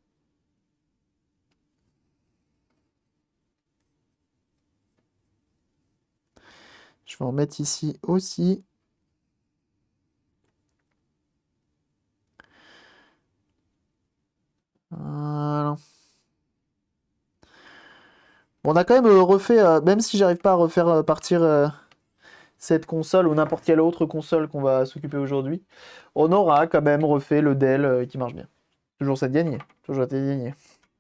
Je vais en mettre ici aussi. Voilà. Bon, on a quand même refait, même si j'arrive pas à refaire partir cette console ou n'importe quelle autre console qu'on va s'occuper aujourd'hui, on aura quand même refait le Dell qui marche bien. Toujours ça de gagner. Toujours été gagné.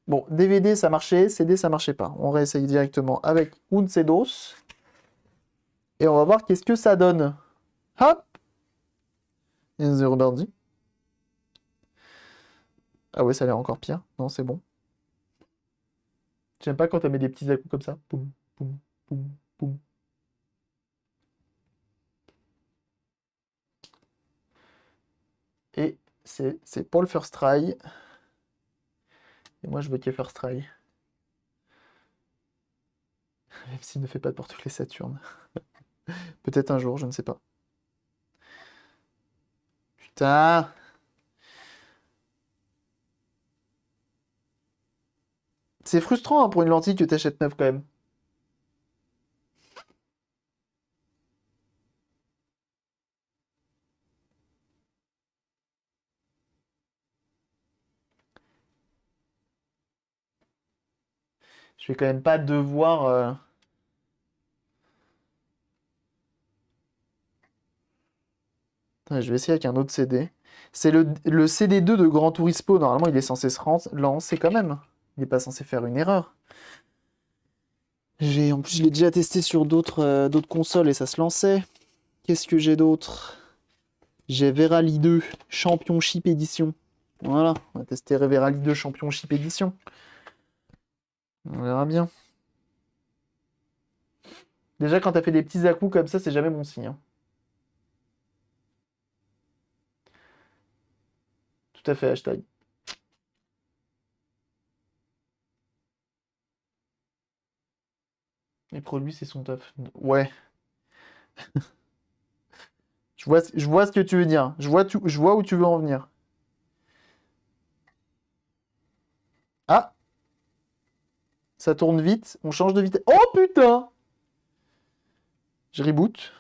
Bon, DVD ça marchait, CD ça marchait pas. On réessaye directement avec Uncedos. Et on va voir qu'est-ce que ça donne. Hop! Et zéro birdie. Ah ouais, ça a l'air encore pire. Non, c'est bon. J'aime pas quand elle met des petits à-coups comme ça. Poum, poum, poum, poum. Et c'est pour le first try. Et moi, je veux qu'il y ait first try. Même s'il ne fait pas de pour toutes les Saturnes. Peut-être un jour, je ne sais pas. Putain! C'est frustrant hein, pour une lentille que t'achètes neuve quand même. Je vais quand même pas devoir... Attends, je vais essayer avec un autre CD. C'est le CD2 de Gran Turismo. Normalement, il est censé se lancer quand même. Il n'est pas censé faire une erreur. En plus, je l'ai déjà testé sur d'autres consoles et ça se lançait. Qu'est-ce que j'ai d'autre? J'ai Verali 2 Championship Edition. Voilà, on va tester Verali 2 Championship Edition. On verra bien. Déjà, quand t'as fait des petits à-coups comme ça, c'est jamais bon signe, hein. Tout à fait, hashtag. Les produits, c'est son taf. Ouais, je vois ce que tu veux dire. Je vois où tu veux en venir. Ah, ça tourne vite. On change de vitesse. Oh putain! Je reboot.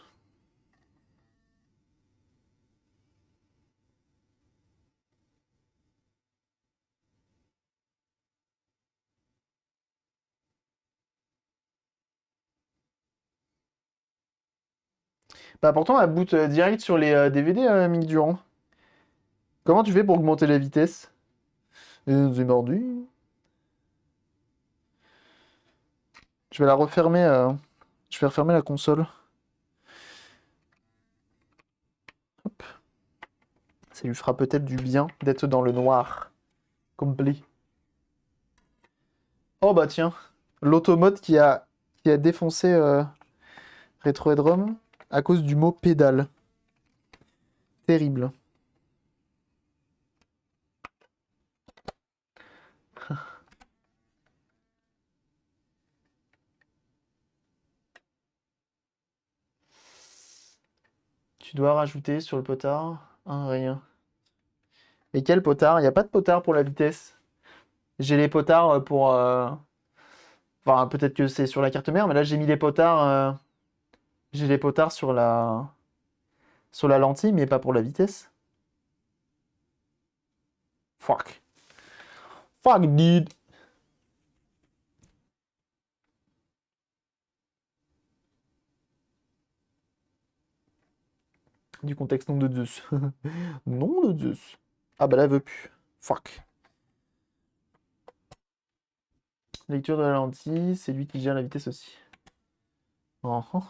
Bah pourtant, elle boot direct sur les DVD, Mille Durand. Comment tu fais pour augmenter la vitesse? C'est mordu. Je vais la refermer. Je vais refermer la console. Hop. Ça lui fera peut-être du bien d'être dans le noir. Complet. Oh bah tiens. L'automode qui a défoncé Retro Headroom à cause du mot pédale. Terrible. Tu dois rajouter sur le potard un rien. Et quel potard? Il n'y a pas de potard pour la vitesse. J'ai les potards pour... Enfin, peut-être que c'est sur la carte mère, mais là j'ai mis les potards... J'ai les potards sur la lentille, mais pas pour la vitesse. Fuck. Fuck, dude. Du contexte, nom de Zeus. Nom de Zeus. Ah bah là, elle veut plus. Fuck. Lecture de la lentille, c'est lui qui gère la vitesse aussi. Oh, oh.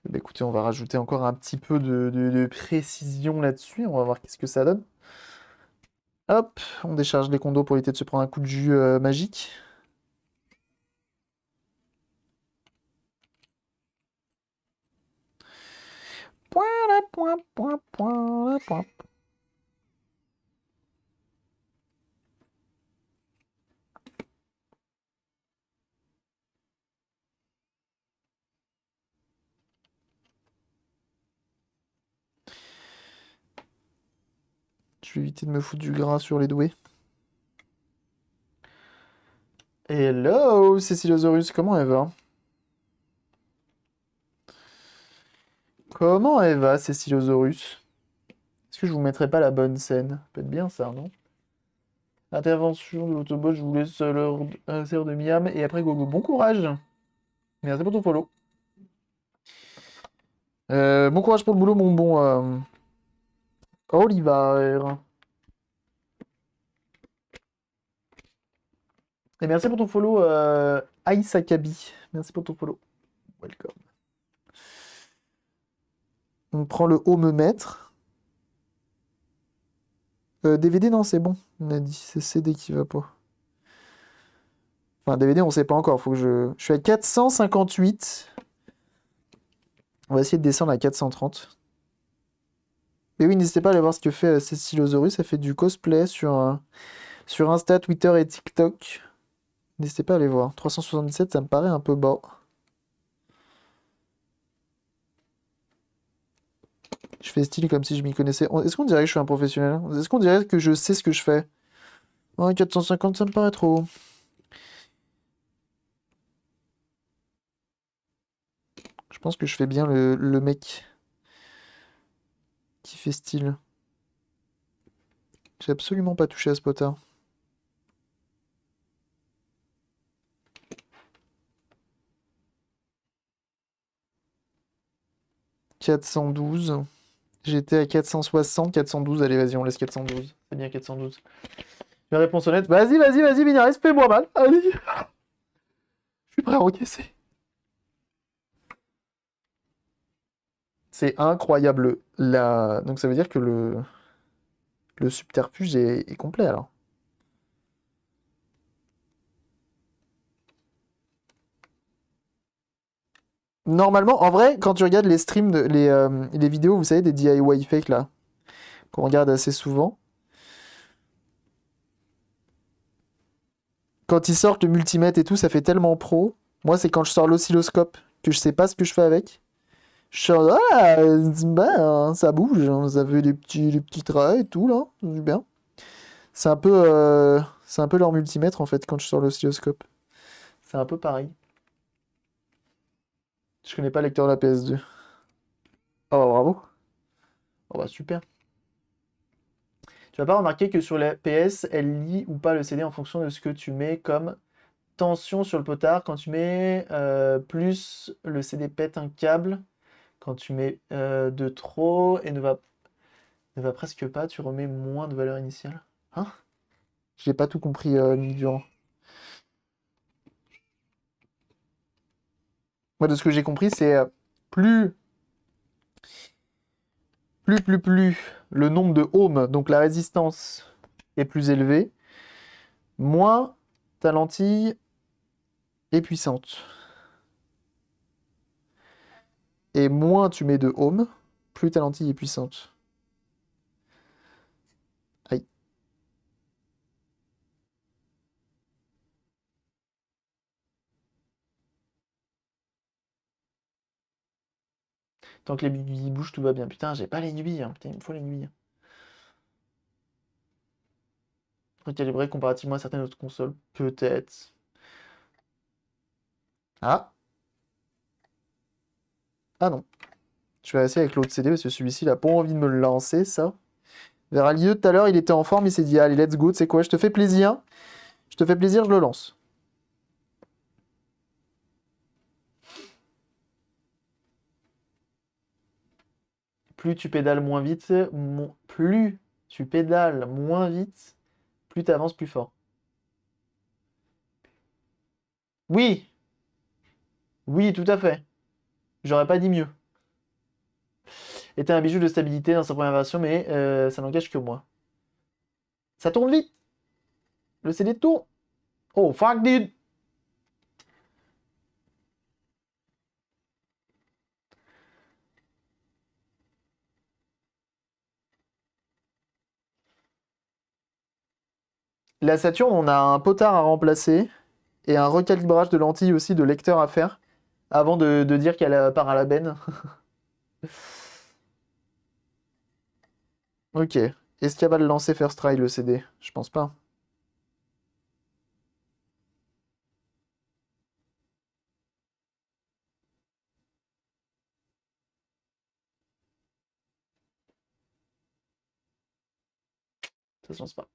Bah écoutez, on va rajouter encore un petit peu de précision là-dessus. On va voir qu'est-ce que ça donne. Hop, on décharge les condos pour éviter de se prendre un coup de jus magique. Je vais éviter de me foutre du gras sur les doués. Hello, Cécilosaurus, comment elle va? Comment elle va, Cécilosaurus? Est-ce que je vous mettrai pas la bonne scène? Peut-être bien ça, non? Intervention de l'autobot, je vous laisse l'heure de Miam et après Gogo. Bon courage! Merci pour ton follow. Bon courage pour le boulot, mon bon Oliver. Et merci pour ton follow, Aïssa Kabi. Merci pour ton follow. Welcome. On prend le homemètre. DVD, non, c'est bon. On a dit, c'est CD qui va pas. Enfin, DVD, on sait pas encore. Faut que je suis à 458. On va essayer de descendre à 430. Mais oui, n'hésitez pas à aller voir ce que fait Cécilosaurus. Ça fait du cosplay sur Insta, Twitter et TikTok. N'hésitez pas à aller voir. 377, ça me paraît un peu bas. Je fais style comme si je m'y connaissais. Est-ce qu'on dirait que je suis un professionnel? Est-ce qu'on dirait que je sais ce que je fais? Oh, 450, ça me paraît trop. Je pense que je fais bien le mec qui fait style. J'ai absolument pas touché à ce potard. « 412. J'étais à 460, 412. Allez, vas-y, on laisse 412. C'est bien 412. La réponse honnête. Vas-y, vas-y, vas-y, Minaris, fais-moi mal. Allez. Je suis prêt à encaisser. C'est incroyable. Donc ça veut dire que le subterfuge est complet alors. Normalement, en vrai, quand tu regardes les streams, les vidéos, vous savez, des DIY fake là, qu'on regarde assez souvent, quand ils sortent le multimètre et tout, ça fait tellement pro. Moi, c'est quand je sors l'oscilloscope que je sais pas ce que je fais avec. Je sors, ah, ben, ça bouge, hein, ça fait des petits traits et tout là, c'est bien. C'est un peu leur multimètre en fait quand je sors l'oscilloscope. C'est un peu pareil. Je connais pas le lecteur de la PS2. Oh, bah, bravo. Oh, bah, super. Tu vas pas remarquer que sur la PS, elle lit ou pas le CD en fonction de ce que tu mets comme tension sur le potard. Quand tu mets plus, le CD pète un câble. Quand tu mets de trop et ne va presque pas, tu remets moins de valeur initiale. Hein? J'ai pas tout compris, Nick Durand. Moi, de ce que j'ai compris, c'est plus, plus le nombre de ohms, donc la résistance est plus élevée, moins ta lentille est puissante. Et moins tu mets de ohms, plus ta lentille est puissante. Aïe. Tant que les billes bougent, tout va bien. Putain, j'ai pas l'aiguille, hein. Putain, il me faut l'aiguille. Recalibrer comparativement à certaines autres consoles, peut-être. Ah. Ah non. Je vais essayer avec l'autre CD parce que celui-ci, il a pas envie de me le lancer, ça. Vers Alieu, tout à l'heure, il était en forme, il s'est dit, allez, let's go, tu sais quoi, je te fais plaisir. Je te fais plaisir, je le lance. Plus tu pédales moins vite, plus tu pédales moins vite, plus tu avances plus fort. Oui, oui, tout à fait. J'aurais pas dit mieux. Était un bijou de stabilité dans sa première version, mais ça n'engage que moi. Ça tourne vite. Le CD tourne. Oh, fuck, dude. La Saturn, on a un potard à remplacer et un recalibrage de lentilles aussi de lecteur à faire avant de dire qu'elle part à la benne. Ok. Est-ce qu'elle va le lancer First Try le CD? Je pense pas. Ça se lance pas.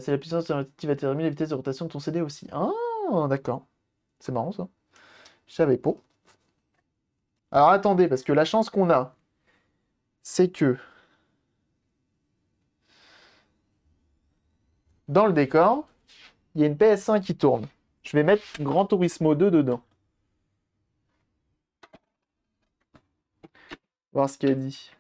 C'est la puissance qui va déterminer la vitesse de rotation de ton CD aussi. Ah, d'accord. C'est marrant ça. Je savais pas. Alors attendez, parce que la chance qu'on a, c'est que dans le décor, il y a une PS1 qui tourne. Je vais mettre Gran Turismo 2 dedans. Voir ce qu'elle dit.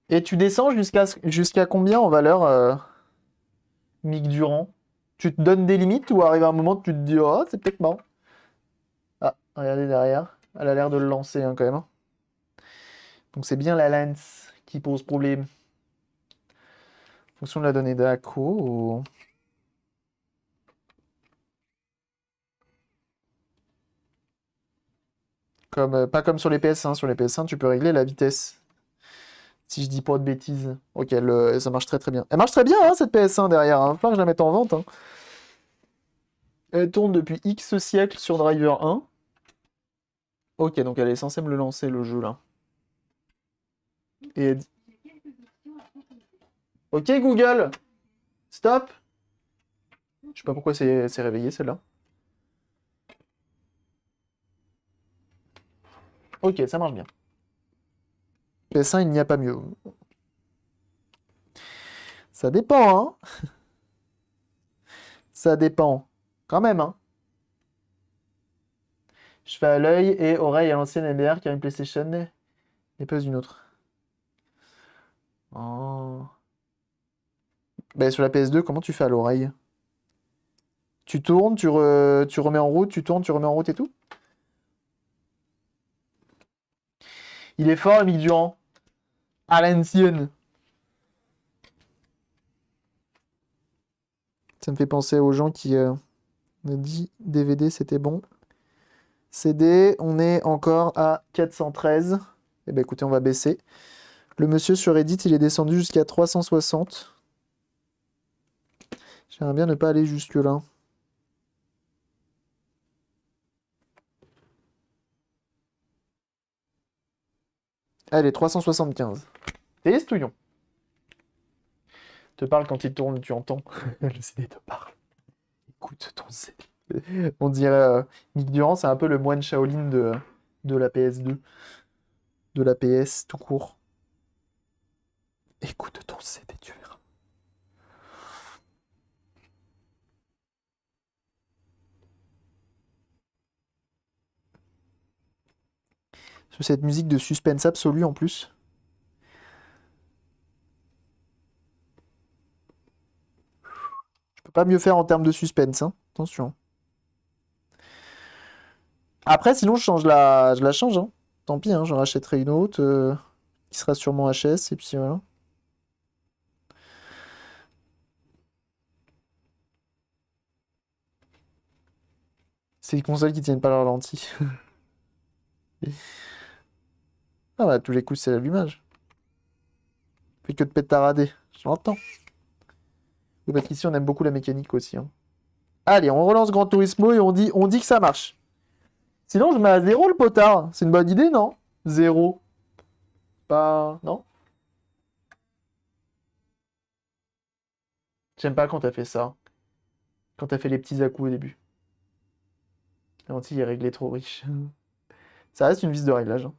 Et tu descends jusqu'à combien en valeur, Mick Durand? Tu te donnes des limites ou arrive un moment tu te dis oh c'est peut-être marrant. Ah, regardez derrière. Elle a l'air de le lancer hein, quand même, hein. Donc c'est bien la lens qui pose problème. Fonction de la donnée d'Aco ou... Comme, pas comme sur les PS1. Sur les PS1, tu peux régler la vitesse. Si je dis pas de bêtises. Ok, ça marche très très bien. Elle marche très bien, hein, cette PS1 derrière. Il va falloir que je la mette en vente, hein. Elle tourne depuis X siècles sur Driver 1. Ok, donc elle est censée me le lancer, le jeu, là. Et elle dit... Ok, Google! Stop! Je sais pas pourquoi c'est réveillé, celle-là. Ok, ça marche bien. PS1, il n'y a pas mieux. Ça dépend, hein. Ça dépend. Quand même, hein. Je fais à l'œil et oreille à l'ancienne MDR car une PlayStation n'est pas une autre. Oh. Bah, sur la PS2, comment tu fais à l'oreille? Tu tournes, tu remets en route, tu tournes, tu remets en route et tout? Il est fort, Mick Durand. À l'ancienne. Ça me fait penser aux gens qui ont dit DVD c'était bon. CD, on est encore à 413. Eh ben écoutez, on va baisser. Le monsieur sur Reddit, il est descendu jusqu'à 360. J'aimerais bien ne pas aller jusque-là. Allez, 375. Testouillon. Te parle quand il tourne, tu entends. Le CD te parle. Écoute ton CD. On dirait Nick Durand, c'est un peu le moine Shaolin de la PS2. De la PS tout court. Écoute ton CD, tu verras. Sur cette musique de suspense absolu en plus. Je peux pas mieux faire en termes de suspense, hein. Attention. Après, sinon, je la change, hein. Tant pis, hein, j'en rachèterai une autre qui sera sûrement HS, et puis voilà. C'est les consoles qui tiennent pas leur lentille. Ah bah, à tous les coups, c'est l'allumage. Fait que de pétarader, je l'entends. Oui, parce qu'ici, on aime beaucoup la mécanique aussi, hein. Allez, on relance Gran Turismo et on dit que ça marche. Sinon, je mets à zéro le potard. C'est une bonne idée, non? Zéro. Pas... Non? J'aime pas quand t'as fait ça. Quand t'as fait les petits à-coups au début. La lentille est réglée trop riche. Ça reste une vis de réglage, hein.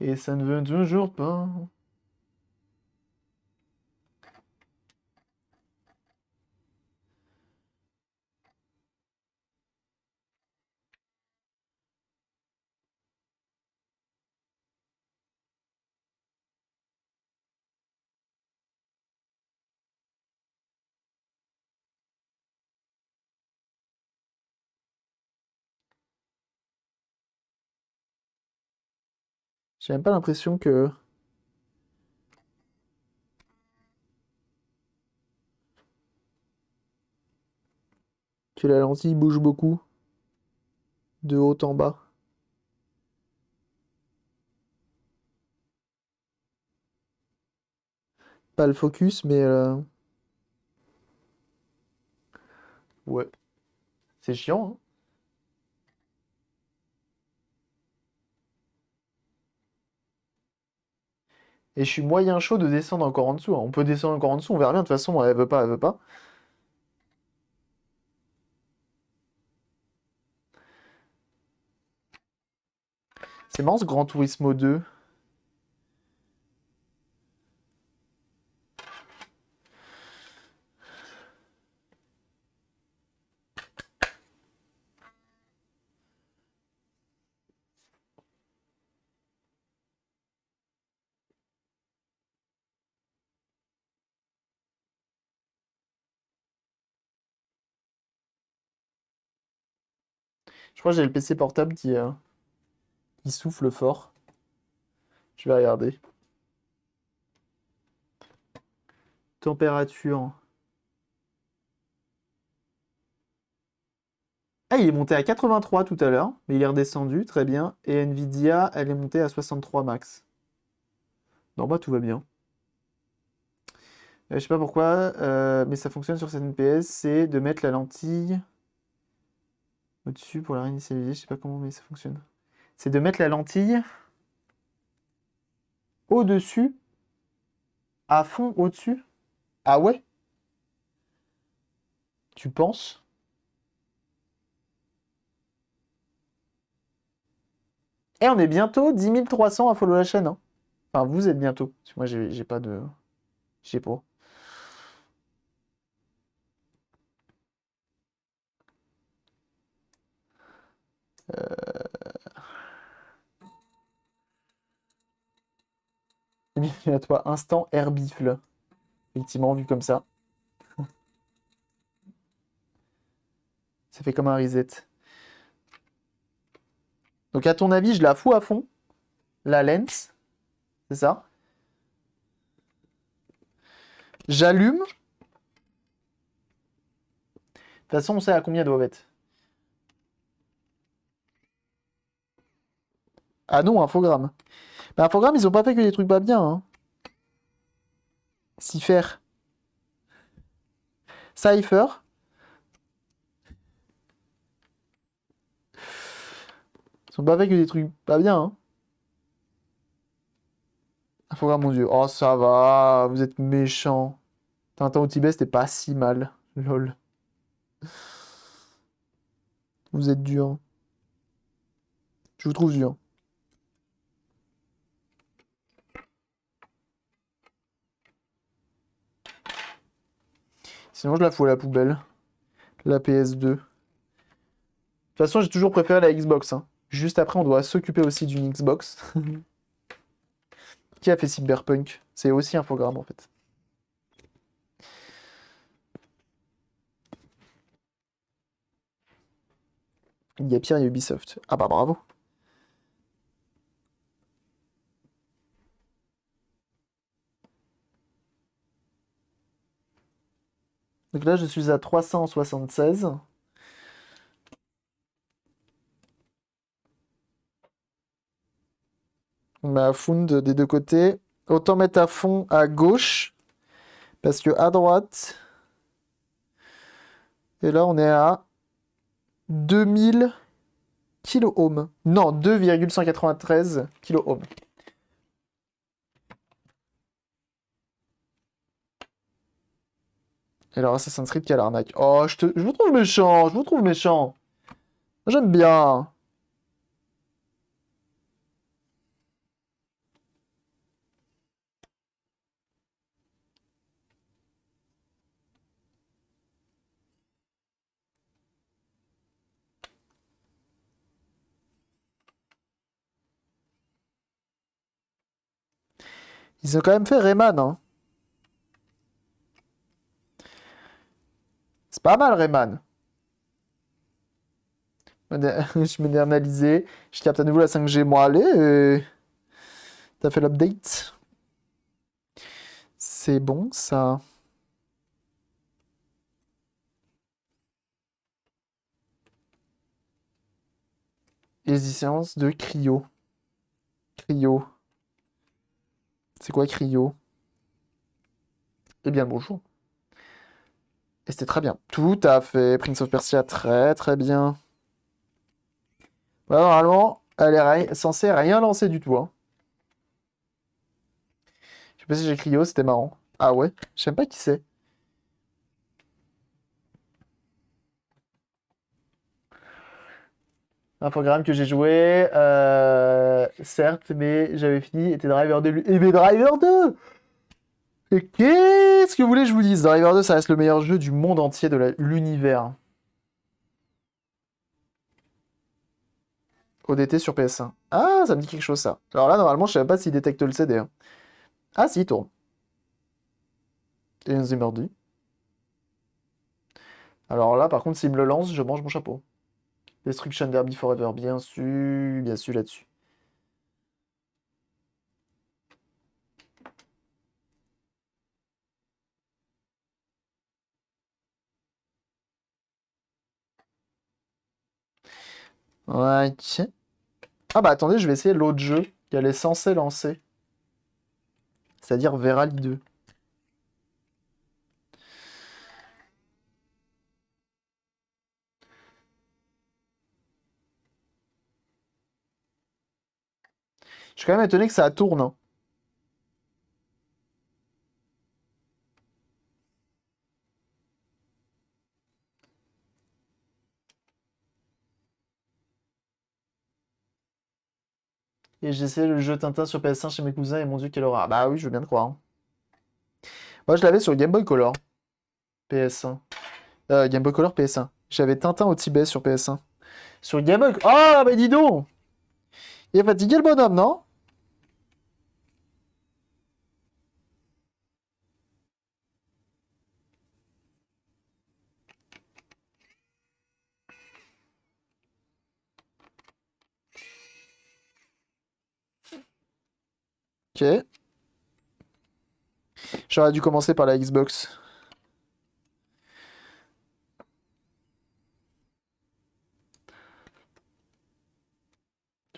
Et ça ne veut toujours pas. J'ai même pas l'impression que la lentille bouge beaucoup de haut en bas. Pas le focus, mais ouais. C'est chiant, hein. Et je suis moyen chaud de descendre encore en dessous, hein. On peut descendre encore en dessous, on verra bien. De toute façon, elle veut pas, elle veut pas. C'est marrant ce Gran Turismo 2. Je crois que j'ai le PC portable qui souffle fort. Je vais regarder. Température. Ah, il est monté à 83 tout à l'heure, mais il est redescendu, très bien. Et Nvidia, elle est montée à 63 max. Non, bah tout va bien. Je sais pas pourquoi, mais ça fonctionne sur certaines PS, c'est de mettre la lentille au-dessus pour la réinitialiser. Je sais pas comment, mais ça fonctionne. C'est de mettre la lentille au-dessus, à fond au-dessus. Ah ouais? Tu penses? Et on est bientôt 10 300 à follow la chaîne, hein. Enfin, vous êtes bientôt. Parce que moi, j'ai pas de. Je sais pas. Bienvenue à toi, instant herbifle. Effectivement, vu comme ça. Ça fait comme un reset. Donc, à ton avis, je la fous à fond. La lens. C'est ça. J'allume. De toute façon, on sait à combien elle doit être. Ah non, infogramme. Mais infogramme, ils ont pas fait que des trucs pas bien, hein. Cipher. Cypher. Ils ont pas fait que des trucs pas bien, hein. Infogramme, mon dieu. Oh, ça va. Vous êtes méchants. Tintin au Tibet, c'était pas si mal. Lol. Vous êtes dur. Je vous trouve dur. Sinon, je la fous à la poubelle. La PS2. De toute façon, j'ai toujours préféré la Xbox, hein. Juste après, on doit s'occuper aussi d'une Xbox. Qui a fait Cyberpunk? C'est aussi infogramme, en fait. Il y a pire, il y a Ubisoft. Ah bah bravo. Donc là, je suis à 376. On met à fond des deux côtés. Autant mettre à fond à gauche. Parce que à droite. Et là, on est à 2000 kilo-ohms. Non, 2,193 kilo-ohms. Et alors Assassin's Creed, quelle arnaque. Oh, je vous trouve méchant, je vous trouve méchant. J'aime bien. Ils ont quand même fait Rayman, hein. C'est pas mal, Rayman. Je m'ai analysé. Je capte à nouveau la 5G. Moi, allez, t'as fait l'update. C'est bon, ça. Existence de Cryo. Cryo. C'est quoi Cryo? Eh bien, bonjour. Et c'était très bien. Tout à fait. Prince of Persia, très très bien. Voilà, normalement, elle est censée rien lancer du tout, hein. Je sais pas si j'ai Cryo, c'était marrant. Ah ouais? Je sais même pas qui c'est. Un programme que j'ai joué, certes, mais j'avais fini, était Driver 2. Et mais Driver 2! Et qu'est-ce que vous voulez que je vous dise? Driver 2, ça reste le meilleur jeu du monde entier de l'univers. ODT sur PS1. Ah, ça me dit quelque chose, ça. Alors là, normalement, je savais pas s'il détecte le CD, hein. Ah, si, il tourne. Et Zimmerdy. Alors là, par contre, s'il me le lance, je mange mon chapeau. Destruction Derby Forever, bien sûr là-dessus. Ouais, tiens. Ah bah attendez, je vais essayer l'autre jeu qu'elle est censée lancer. C'est-à-dire Verali 2. Je suis quand même étonné que ça tourne, hein. Et j'ai essayé le jeu Tintin sur PS1 chez mes cousins et mon dieu, quelle horreur. Bah oui, je veux bien te croire, hein. Moi, je l'avais sur Game Boy Color PS1. Game Boy Color PS1. J'avais Tintin au Tibet sur PS1. Sur Game Boy... Oh, bah dis donc! Il est fatigué le bonhomme, non? Ok. J'aurais dû commencer par la Xbox.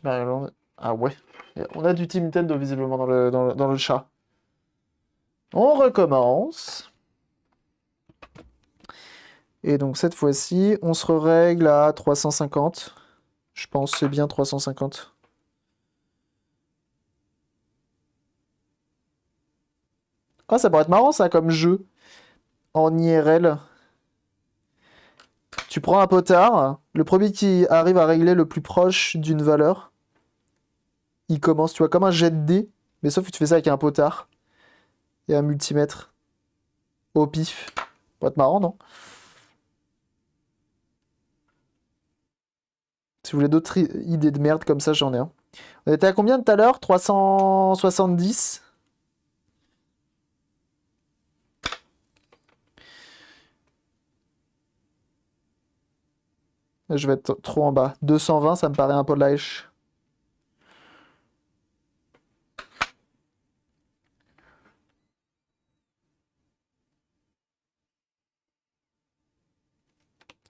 Ah ouais. On a du Team Nintendo visiblement dans le chat. On recommence. Et donc cette fois-ci, on se règle à 350. Je pense que c'est bien 350. Ah, ça pourrait être marrant ça comme jeu. En IRL. Tu prends un potard. Le premier qui arrive à régler le plus proche d'une valeur, il commence, tu vois, comme un jet de dés. Mais sauf que tu fais ça avec un potard. Et un multimètre. Au pif. Ça pourrait être marrant, non? Si vous voulez d'autres idées de merde comme ça, j'en ai un. On était à combien tout à l'heure? 370. Je vais être trop en bas. 220, ça me paraît un peu lèche.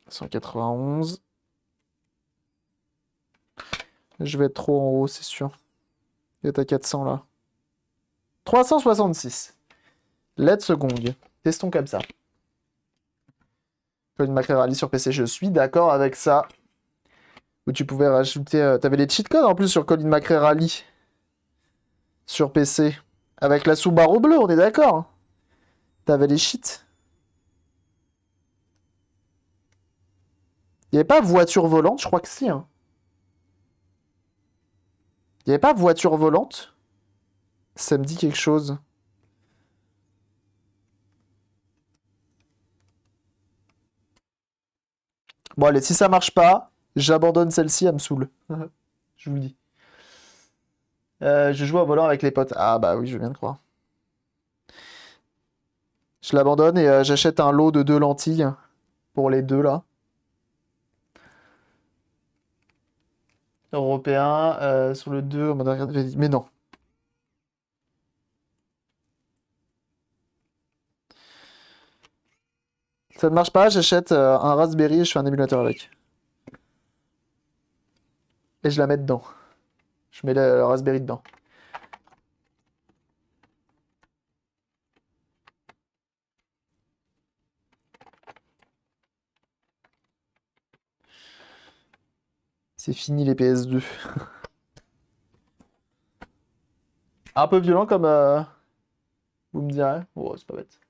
« 191. Je vais être trop en haut, c'est sûr. Il est à 400 là. 366. Let's gong. Testons comme ça. Colin McRae Rally sur PC, je suis d'accord avec ça. Où tu pouvais rajouter... T'avais les cheat codes en plus sur Colin McRae Rally. Sur PC. Avec la Subaru bleue, on est d'accord. T'avais les cheats. Il n'y avait pas voiture volante, je crois que si. Hein. Il n'y avait pas voiture volante. Ça me dit quelque chose. Bon, allez, si ça marche pas, j'abandonne celle-ci, elle me saoule. Je vous le dis. Je joue à volant avec les potes. Ah bah oui, je viens de croire. Je l'abandonne et j'achète un lot de 2 lentilles pour les deux là. Européen, sur le 2, mais non. Ça ne marche pas, j'achète un Raspberry et je fais un émulateur avec. Et je la mets dedans. Je mets le Raspberry dedans. C'est fini les PS2. Un peu violent comme vous me direz. Oh, c'est pas bête.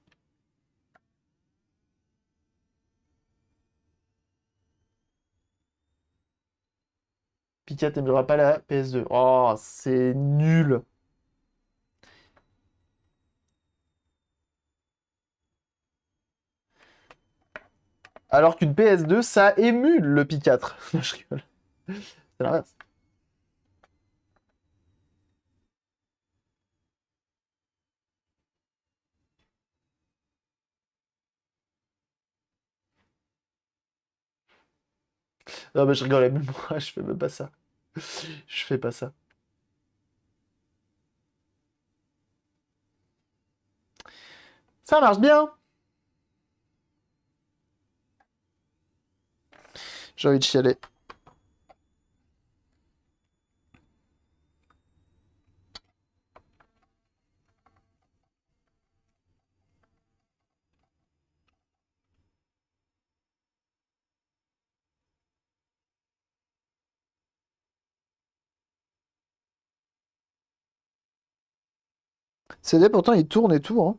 Pika t'aimera pas la PS2. Oh, c'est nul. Alors qu'une PS2, ça émule le P4. Je rigole. C'est l'inverse. Non, mais je rigolais même moi, je fais même pas ça. Je fais pas ça. Ça marche bien. J'ai envie de chialer. CD, pourtant, il tourne et tout, hein.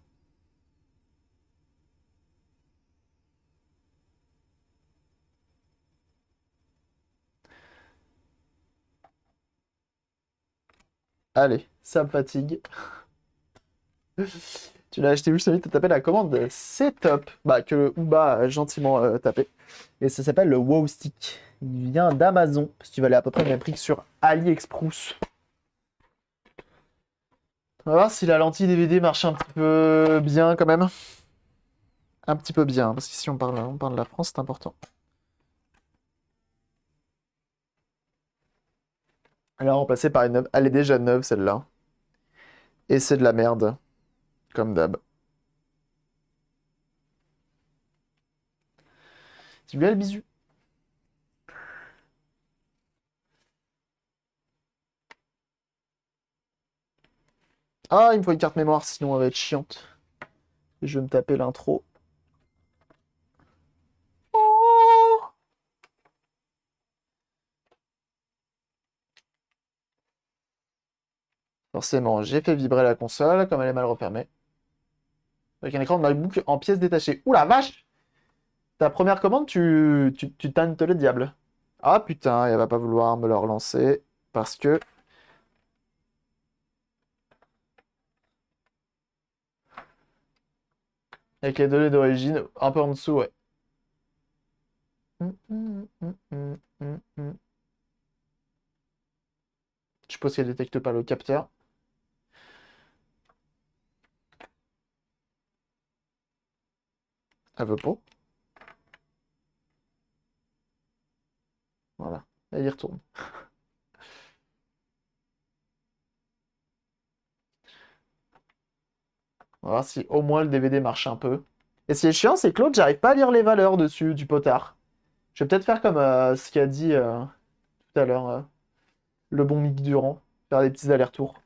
Allez, ça me fatigue. Tu l'as acheté où, celui t'as tapé la commande, c'est top. Bah, que le Uba a gentiment tapé. Et ça s'appelle le Wow Stick. Il vient d'Amazon, parce qu'il valait à peu près le même prix que sur AliExpress. On va voir si la lentille DVD marche un petit peu bien quand même. Un petit peu bien, parce que si on parle de la France, c'est important. Elle est remplacée par une neuve. Elle est déjà neuve, celle-là. Et c'est de la merde, comme d'hab. Tu lui as le bisu. Ah, il me faut une carte mémoire, sinon elle va être chiante. Et je vais me taper l'intro. Oh, forcément, j'ai fait vibrer la console, comme elle est mal refermée. Avec un écran de MacBook en pièces détachées. Ouh la vache! Ta première commande, tu tentes le diable. Ah putain, elle va pas vouloir me le relancer. Parce que... Avec les données d'origine, un peu en dessous, ouais. Je suppose qu'elle détecte pas le capteur. Elle veut pas. Voilà. Elle y retourne. On va voir si au moins le DVD marche un peu. Et ce qui est chiant, c'est que l'autre, j'arrive pas à lire les valeurs dessus du potard. Je vais peut-être faire comme ce qu'a dit tout à l'heure le bon Mick Durand. Faire des petits allers-retours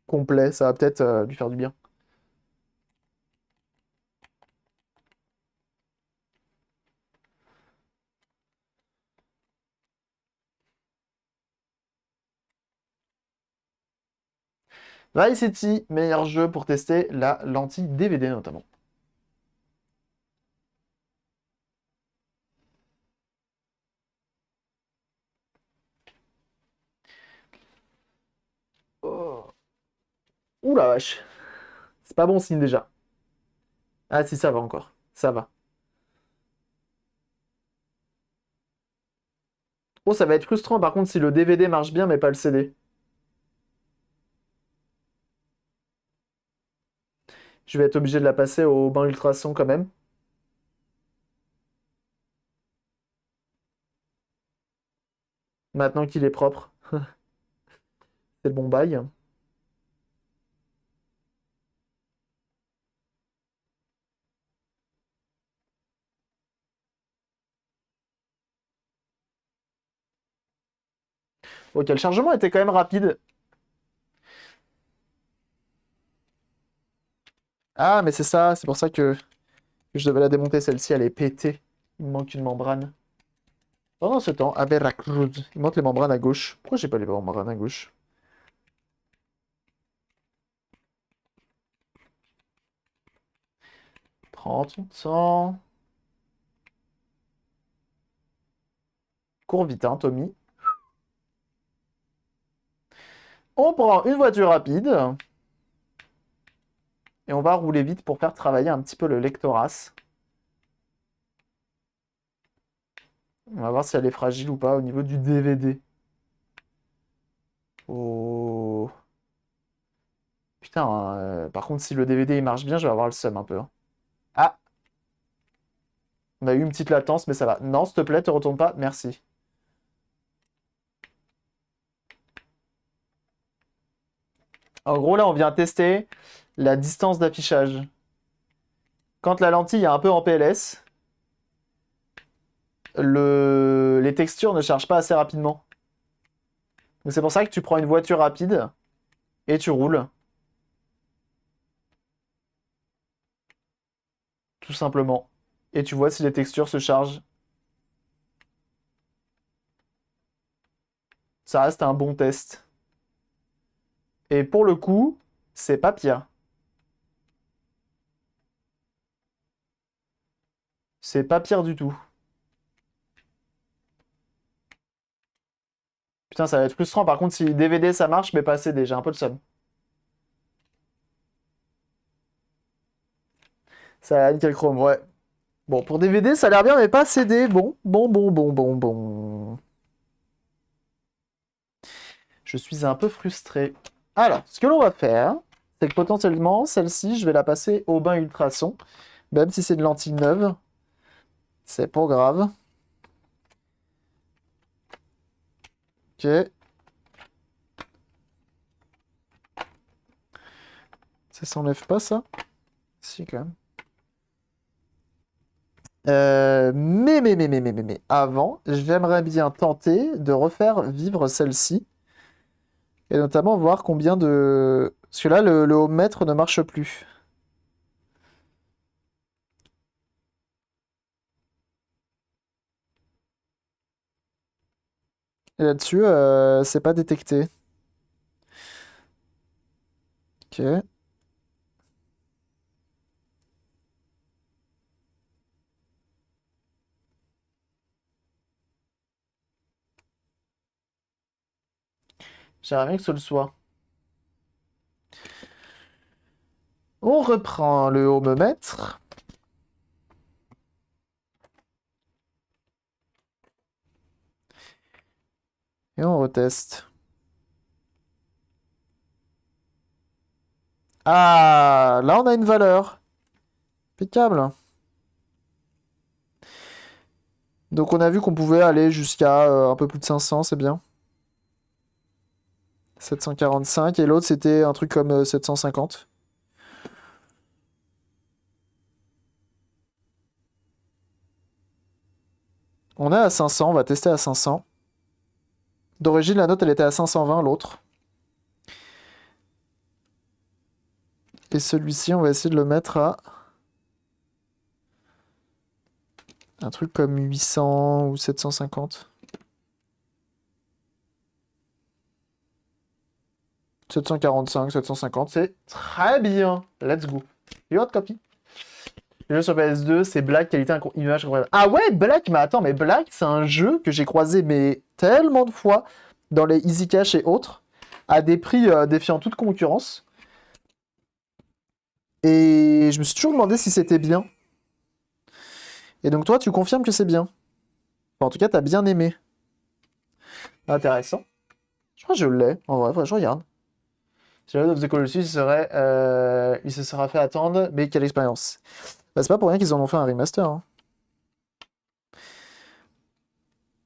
complets. Ça va peut-être lui faire du bien. Vice City, meilleur jeu pour tester la lentille DVD notamment. Ouh la vache. C'est pas bon signe déjà. Ah si, ça va encore. Ça va. Oh, ça va être frustrant par contre si le DVD marche bien mais pas le CD. Je vais être obligé de la passer au bain ultrason quand même. Maintenant qu'il est propre. C'est le bon bail. Ok, le chargement était quand même rapide. Ah, mais c'est ça, c'est pour ça que je devais la démonter, celle-ci, elle est pétée. Il me manque une membrane. Pendant ce temps, à Veracruz, il manque les membranes à gauche. Pourquoi j'ai pas les membranes à gauche? Prends ton temps. Cours vite, hein, Tommy. On prend une voiture rapide et on va rouler vite pour faire travailler un petit peu le lectoras. On va voir si elle est fragile ou pas au niveau du DVD. Oh. Putain, hein, par contre, si le DVD il marche bien, je vais avoir le seum un peu, hein. Ah, on a eu une petite latence, mais ça va. Non, s'il te plaît, te retourne pas. Merci. En gros, là, on vient tester la distance d'affichage. Quand la lentille est un peu en PLS, les textures ne chargent pas assez rapidement. Donc c'est pour ça que tu prends une voiture rapide et tu roules. Tout simplement. Et tu vois si les textures se chargent. Ça reste un bon test. Et pour le coup, c'est pas pire. C'est pas pire du tout. Putain, ça va être frustrant. Par contre, si DVD ça marche, mais pas CD, j'ai un peu le seum. Ça a nickel chrome, ouais. Bon, pour DVD, ça a l'air bien, mais pas CD. Bon. Je suis un peu frustré. Alors, ce que l'on va faire, c'est que potentiellement, celle-ci, je vais la passer au bain ultrason. Même si c'est une lentille neuve. C'est pas grave. Ok. Ça s'enlève pas, ça? Si, quand même. Mais, avant, j'aimerais bien tenter de refaire vivre celle-ci. Et notamment voir combien de... Parce que là, le ohmmètre ne marche plus. Et là-dessus, c'est pas détecté. Ok. J'aimerais bien que ce le soit. On reprend le ohmmètre. Et on reteste. Ah, là, on a une valeur. Impeccable. Donc, on a vu qu'on pouvait aller jusqu'à un peu plus de 500, c'est bien. 745. Et l'autre, c'était un truc comme 750. On est à 500, on va tester à 500. D'origine, la note, elle était à 520, l'autre. Et celui-ci, on va essayer de le mettre à un truc comme 800 ou 750. 745, 750, c'est très bien. Let's go. Et autre copie. Le jeu sur PS2, c'est Black, qualité image incroyable. Ah ouais, Black, mais attends, mais Black, c'est un jeu que j'ai croisé mais tellement de fois dans les Easy Cash et autres, à des prix défiant toute concurrence. Et je me suis toujours demandé si c'était bien. Et donc toi, tu confirmes que c'est bien. Enfin, en tout cas, t'as bien aimé. Intéressant. Je crois que je l'ai. En vrai, je regarde. Shadow of the Colossus, il se sera fait attendre, mais quelle expérience. Bah, c'est pas pour rien qu'ils en ont fait un remaster, hein.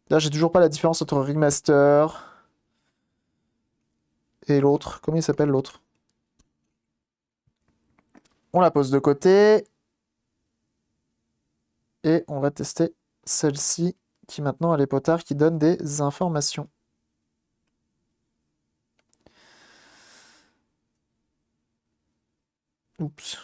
Là, j'ai toujours pas la différence entre remaster et l'autre. Comment il s'appelle l'autre? On la pose de côté. Et on va tester celle-ci, qui maintenant a les potards qui donne des informations. Oups.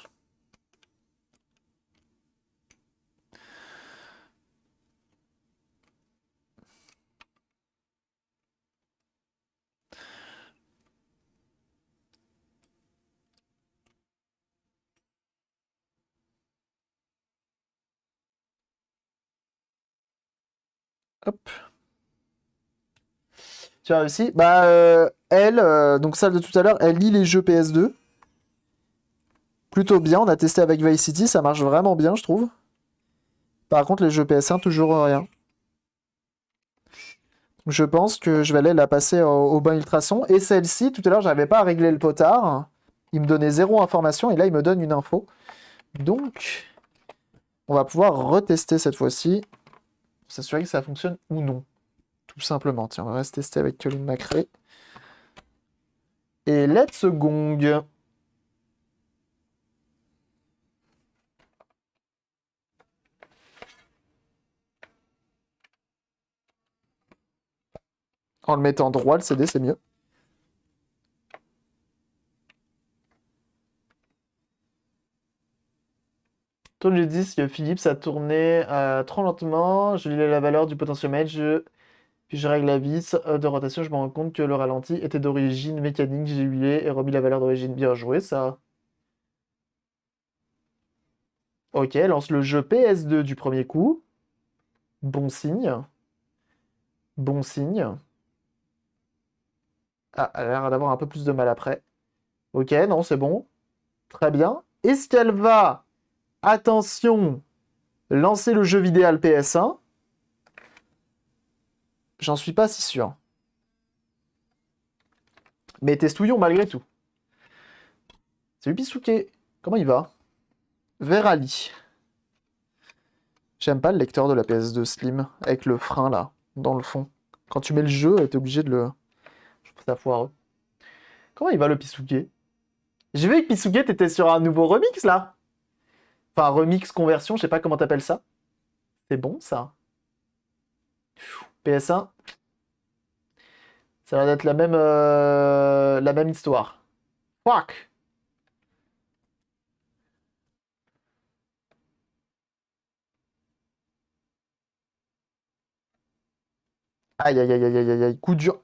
Hop. Tu as réussi. Bah, elle, donc celle de tout à l'heure, elle lit les jeux PS2. Plutôt bien. On a testé avec Vice City, ça marche vraiment bien, je trouve. Par contre, les jeux PS1, toujours rien. Je pense que je vais aller la passer au bain ultrason. Et celle-ci, tout à l'heure, j'avais pas à régler le potard. Il me donnait zéro information et là, il me donne une info. Donc, on va pouvoir retester cette fois-ci pour s'assurer que ça fonctionne ou non. Tout simplement. Tiens, on va rester tester avec Colin McRae. Et let's gong. En le mettant droit, le CD, c'est mieux. Tourne le disque, Philips a tourné trop lentement. Je lis la valeur du potentiomètre, puis je règle la vis de rotation. Je me rends compte que le ralenti était d'origine mécanique. J'ai huilé et remis la valeur d'origine. Bien joué, ça. Ok, lance le jeu PS2 du premier coup. Bon signe. Bon signe. Ah, elle a l'air d'avoir un peu plus de mal après. Ok, non, c'est bon. Très bien. Est-ce qu'elle va, attention, lancer le jeu vidéo PS1? J'en suis pas si sûr. Mais testouillons malgré tout. Salut Pisuke. Comment il va? Verali. J'aime pas le lecteur de la PS2 Slim, avec le frein là, dans le fond. Quand tu mets le jeu, t'es obligé de le... Je trouve ça foireux. Comment il va le Pisuke? J'ai vu que Pisuke, t'étais sur un nouveau remix là. Enfin, remix, conversion, je sais pas comment t'appelles ça. C'est bon ça. PS1, ça va être la même histoire. Fuck! Aïe aïe aïe aïe aïe aïe aïe, coup dur.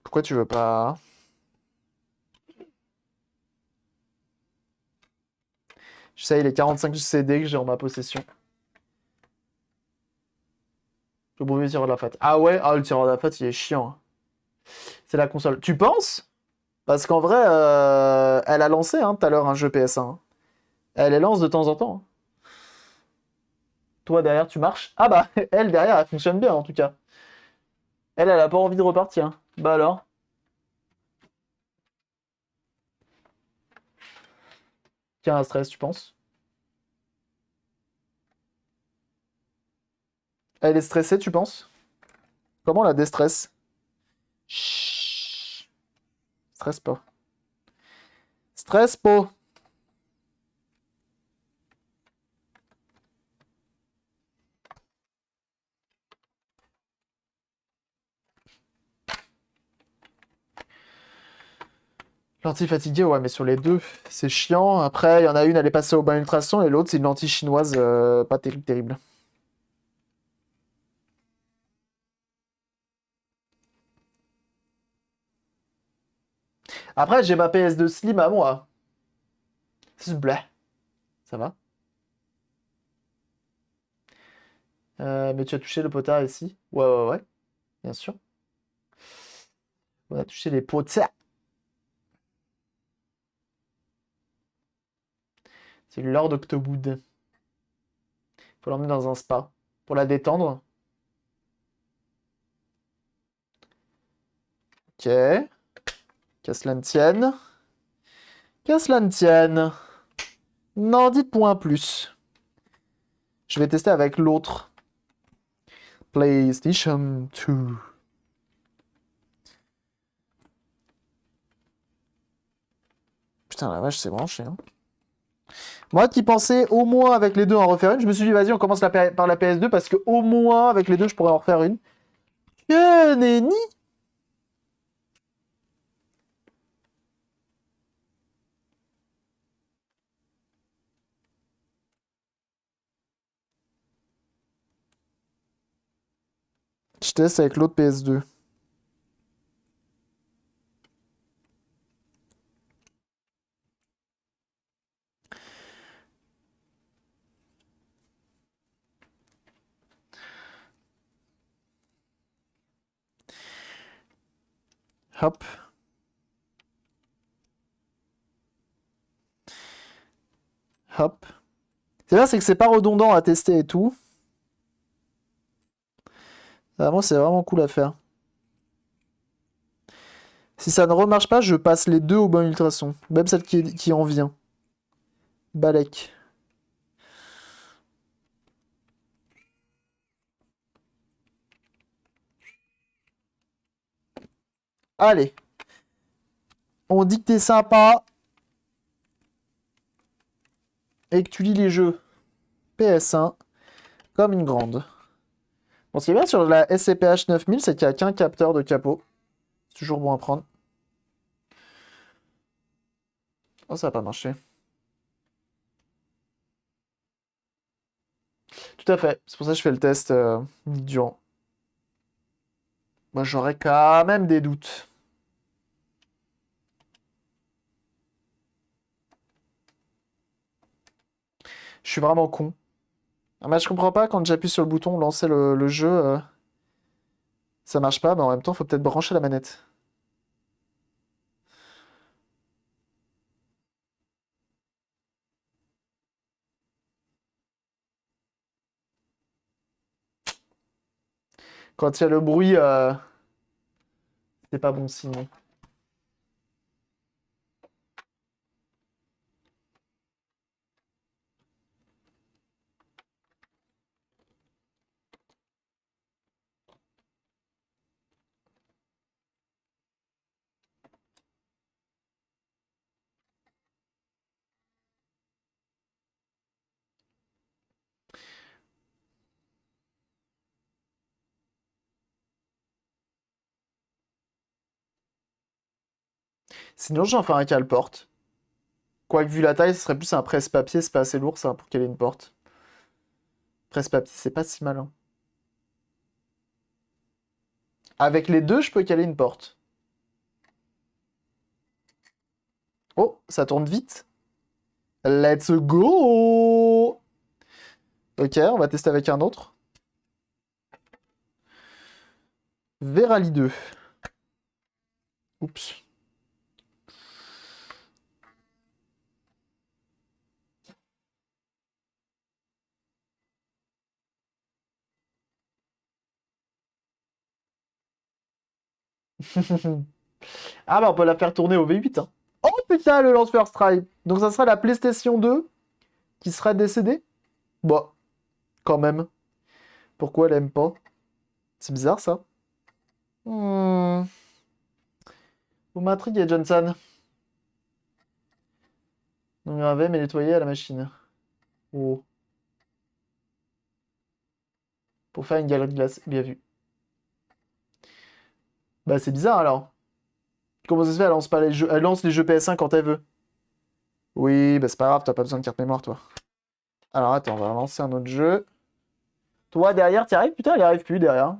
Pourquoi tu veux pas? J'essaye les 45 CD que j'ai en ma possession. Le brevet tireur de la FAT. Ah ouais? Ah, le tireur de la FAT, il est chiant. C'est la console. Tu penses? Parce qu'en vrai, elle a lancé hein, tout à l'heure un jeu PS1, hein. Elle les lance de temps en temps, hein. Toi derrière, tu marches. Ah bah, elle derrière, elle fonctionne bien en tout cas. Elle a pas envie de repartir, hein. Bah alors? Tiens, un stress, tu penses? Elle est stressée, tu penses? Comment on la déstresse? Chut. Stresse pas. Stresse pas. Lentille fatiguée, ouais, mais sur les deux, c'est chiant. Après, il y en a une, elle est passée au bain ultrason, et l'autre, c'est une lentille chinoise pas terrible, terrible. Après, j'ai ma PS2 Slim à moi. S'il vous plaît. Ça va? Mais tu as touché le potard ici? Ouais, ouais, ouais, bien sûr. On a touché les potards. C'est Lord Octowood. Faut l'emmener dans un spa. Pour la détendre. Ok. Qu'à cela ne tienne. Qu'à cela ne tienne. N'en dites point plus. Je vais tester avec l'autre. PlayStation 2. Putain, la vache, c'est branché. Hein. Moi qui pensais au moins avec les deux en refaire une, je me suis dit, vas-y, on commence par la PS2 parce que au moins avec les deux, je pourrais en refaire une. Que nenni. Je teste avec l'autre PS2. Hop. Hop. C'est bien, c'est que c'est pas redondant à tester et tout. Vraiment, c'est vraiment cool à faire. Si ça ne remarche pas, je passe les deux au bon ultrason. Même celle qui en vient. Balek. Allez. On dit que t'es sympa. Et que tu lis les jeux PS1 comme une grande. Bon, ce qui est bien sur la SCPH 9000, c'est qu'il n'y a qu'un capteur de capot. C'est toujours bon à prendre. Oh, ça va pas marcher. Tout à fait. C'est pour ça que je fais le test durant. Moi, j'aurais quand même des doutes. Je suis vraiment con. Ah, mais je comprends pas quand j'appuie sur le bouton lancer le jeu, ça marche pas, mais en même temps, faut peut-être brancher la manette. Quand il y a le bruit, c'est pas bon signe. Sinon, j'en ferai un cale-porte. Quoique, vu la taille, ce serait plus un presse-papier, c'est pas assez lourd, ça, pour caler une porte. Presse-papier, c'est pas si malin. Avec les deux, je peux caler une porte. Oh, ça tourne vite. Let's go! Ok, on va tester avec un autre. Verali 2. Oups. Ah bah on peut la faire tourner au V8. Hein. Oh putain, le lance First Try. Donc ça sera la PlayStation 2 qui sera décédée? Bon, quand même. Pourquoi elle aime pas? C'est bizarre ça. Hmm. Vous m'intriguez, Johnson. Donc gravé mais nettoyé à la machine. Oh. Pour faire une galerie de glace. Bien vu. Bah c'est bizarre alors. Comment ça se fait? Elle lance pas les jeux. Elle lance les jeux PS1 quand elle veut. Oui, bah c'est pas grave, t'as pas besoin de carte mémoire toi. Alors attends, on va lancer un autre jeu. Toi derrière, t'y arrives? Putain, elle y arrive plus derrière.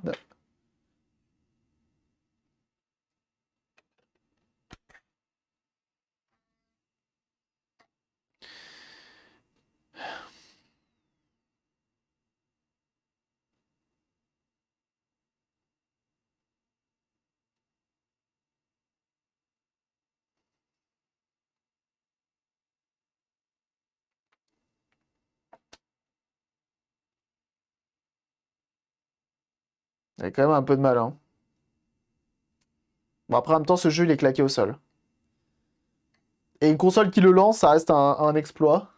a quand même un peu de mal, hein. Bon, après, en même temps, ce jeu, il est claqué au sol. Et une console qui le lance, ça reste un exploit.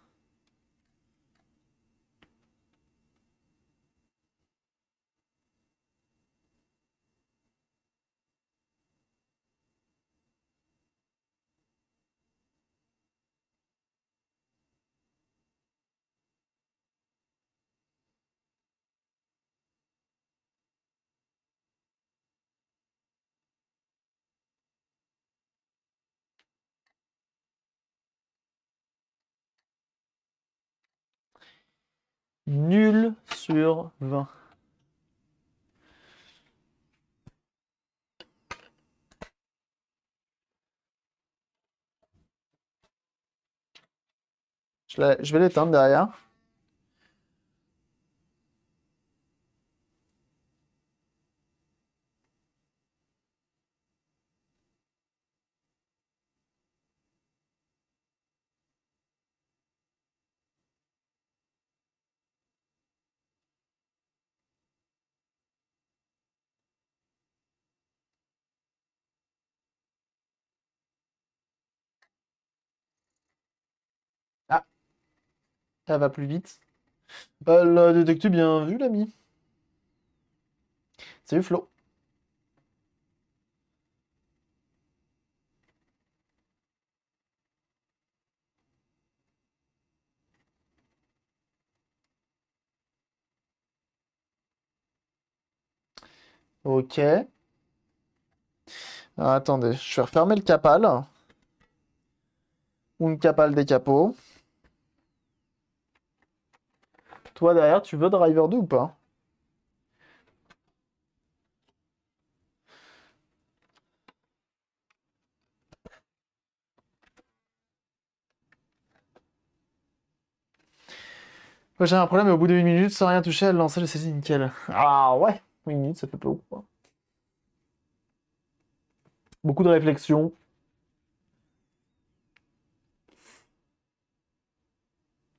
Nul sur 20. Je vais l'éteindre derrière. Ah, elle va plus vite. Elle a détecté bien vu, l'ami. Salut Flo. Ok. Alors, attendez, je vais refermer le capal. Ou le capal des capots. Toi, derrière, tu veux Driver 2 ou pas? Moi, j'ai un problème, mais au bout de 1 minute, sans rien toucher, elle lançait le saisie nickel. Ah ouais, 1 minute, ça fait peu ou quoi. Beaucoup de réflexion.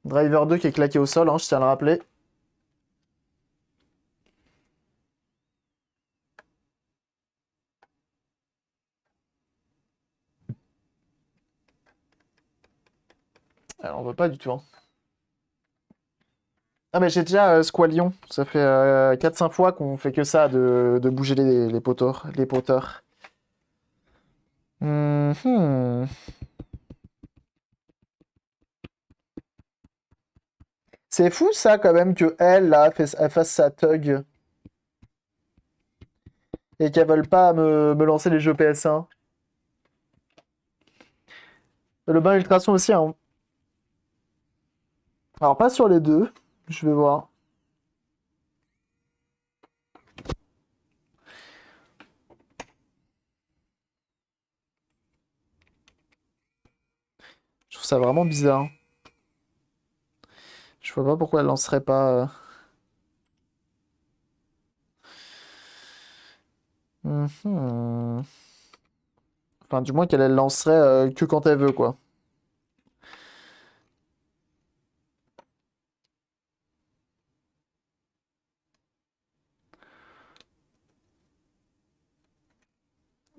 Driver 2 qui est claqué au sol, hein, je tiens à le rappeler. Alors, on veut pas du tout, hein. Ah, mais j'ai déjà Squalion. Ça fait 4-5 fois qu'on fait que ça, de bouger les poteurs. Les poteurs. Mhm. C'est fou ça quand même que elle, là, elle fasse sa thug et qu'elle veuille pas me lancer les jeux PS1. Le bain Ultrason aussi, hein. Alors pas sur les deux, je vais voir. Je trouve ça vraiment bizarre. Je vois pas pourquoi elle lancerait pas. Mhm. Enfin, du moins qu'elle elle lancerait que quand elle veut, quoi.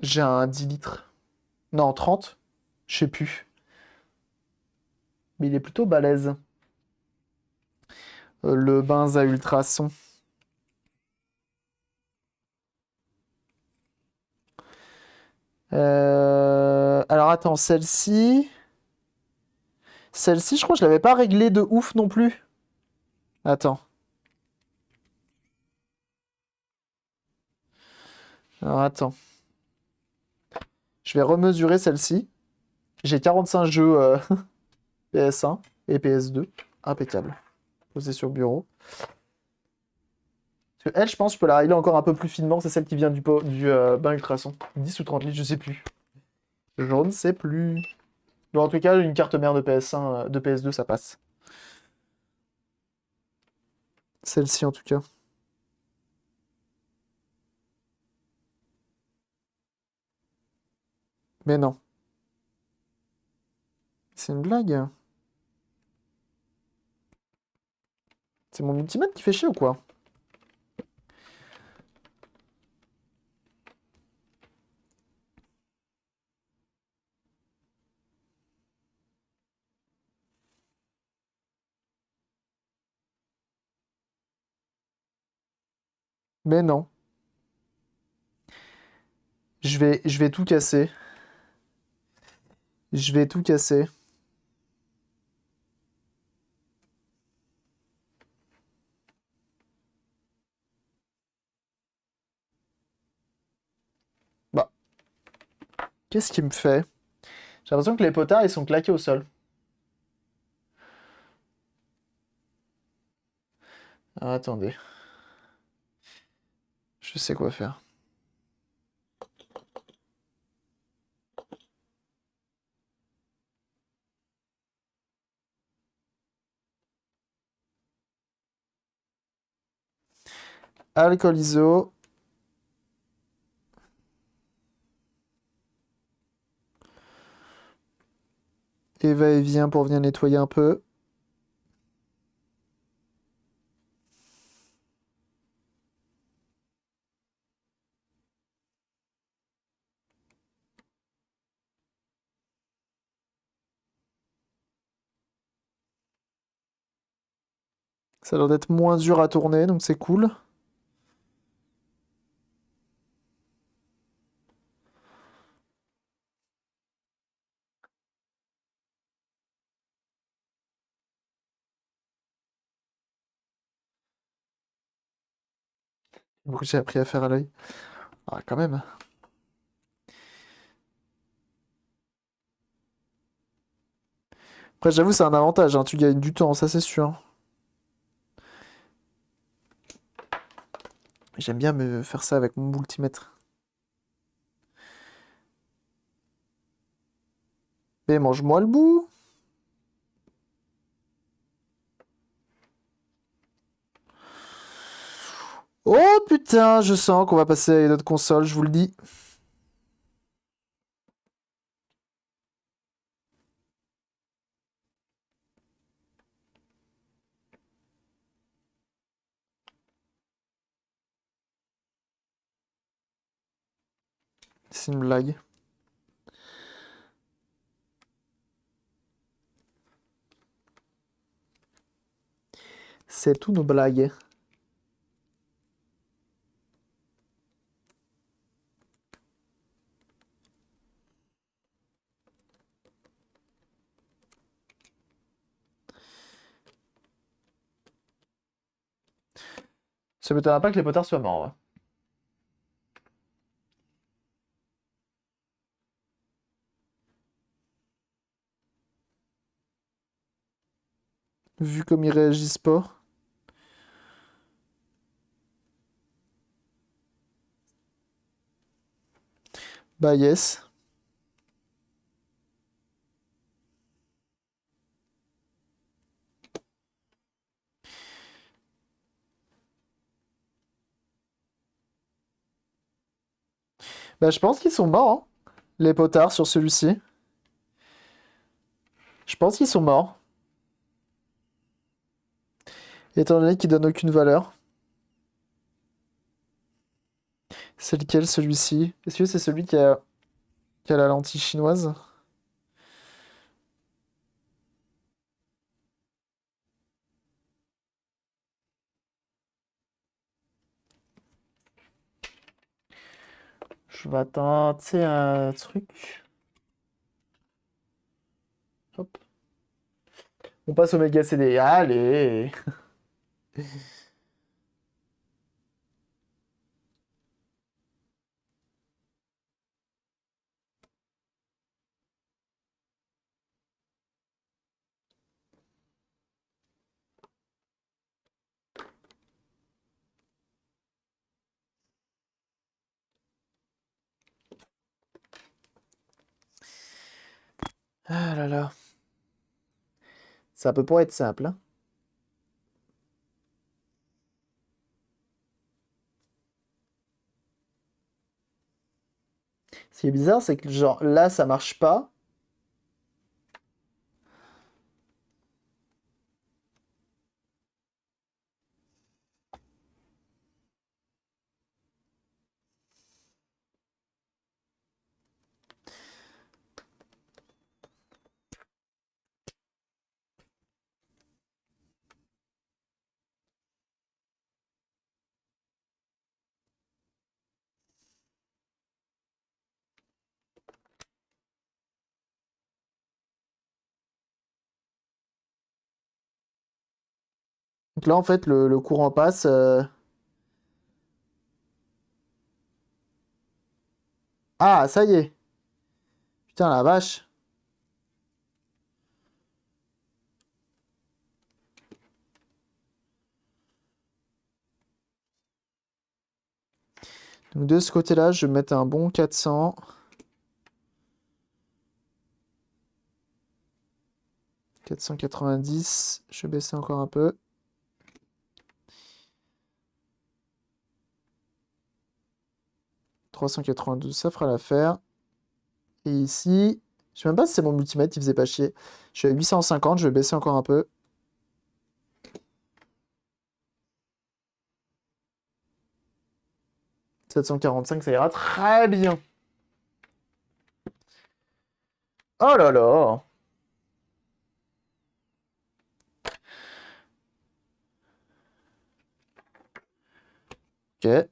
J'ai un 10 litres. Non, 30. Je sais plus. Mais il est plutôt balèze. Le Benza Ultrason. Alors attends, celle-ci. Celle-ci, je crois que je l'avais pas réglée de ouf non plus. Attends. Alors attends. Je vais remesurer celle-ci. J'ai 45 jeux PS1 et PS2. Impeccable. Posé sur le bureau. Parce que elle, je pense que je peux la régler encore un peu plus finement. C'est celle qui vient du bain ultrason. 10 ou 30 litres, je sais plus. Je ne sais plus. Bon, en tout cas, une carte mère de PS1, de PS2, ça passe. Celle-ci, en tout cas. Mais non. C'est une blague. C'est mon ultimate qui fait chier ou quoi? Mais non. Je vais tout casser. Je vais tout casser. Bah, qu'est-ce qu'il me fait? J'ai l'impression que les potards, ils sont claqués au sol. Alors, attendez. Je sais quoi faire. Alcool iso. Et va-et-vient pour venir nettoyer un peu. Ça a l'air d'être moins dur à tourner, donc c'est cool. Beaucoup j'ai appris à faire à l'œil. Ah, quand même. Après, j'avoue, c'est un avantage, hein. Tu gagnes du temps, ça c'est sûr. J'aime bien me faire ça avec mon multimètre. Mais mange-moi le bout. Oh putain, je sens qu'on va passer à une autre console, je vous le dis. C'est une blague. C'est tout nos blagues. Ça m'étonnerait pas que les potards soient morts, ouais. Vu comme ils réagissent pas. Bah yes. Bah je pense qu'ils sont morts, hein, les potards sur celui-ci. Je pense qu'ils sont morts. Étant donné qu'ils donnent aucune valeur. C'est lequel celui-ci? Est-ce que c'est celui qui a la lentille chinoise? Je vais tenter un truc. Hop. On passe au méga CD. Allez! Ah là là. Ça peut pas être simple, hein. Ce qui est bizarre, c'est que genre là, ça marche pas. Donc là, en fait, le courant passe. Ah, ça y est. Putain, la vache. Donc de ce côté-là, je vais mettre un bon 400. 490. Je vais baisser encore un peu. 392, ça fera l'affaire. Et ici, je sais même pas si c'est mon multimètre qui faisait pas chier. Je suis à 850, je vais baisser encore un peu. 745, ça ira très bien. Oh là là. Ok.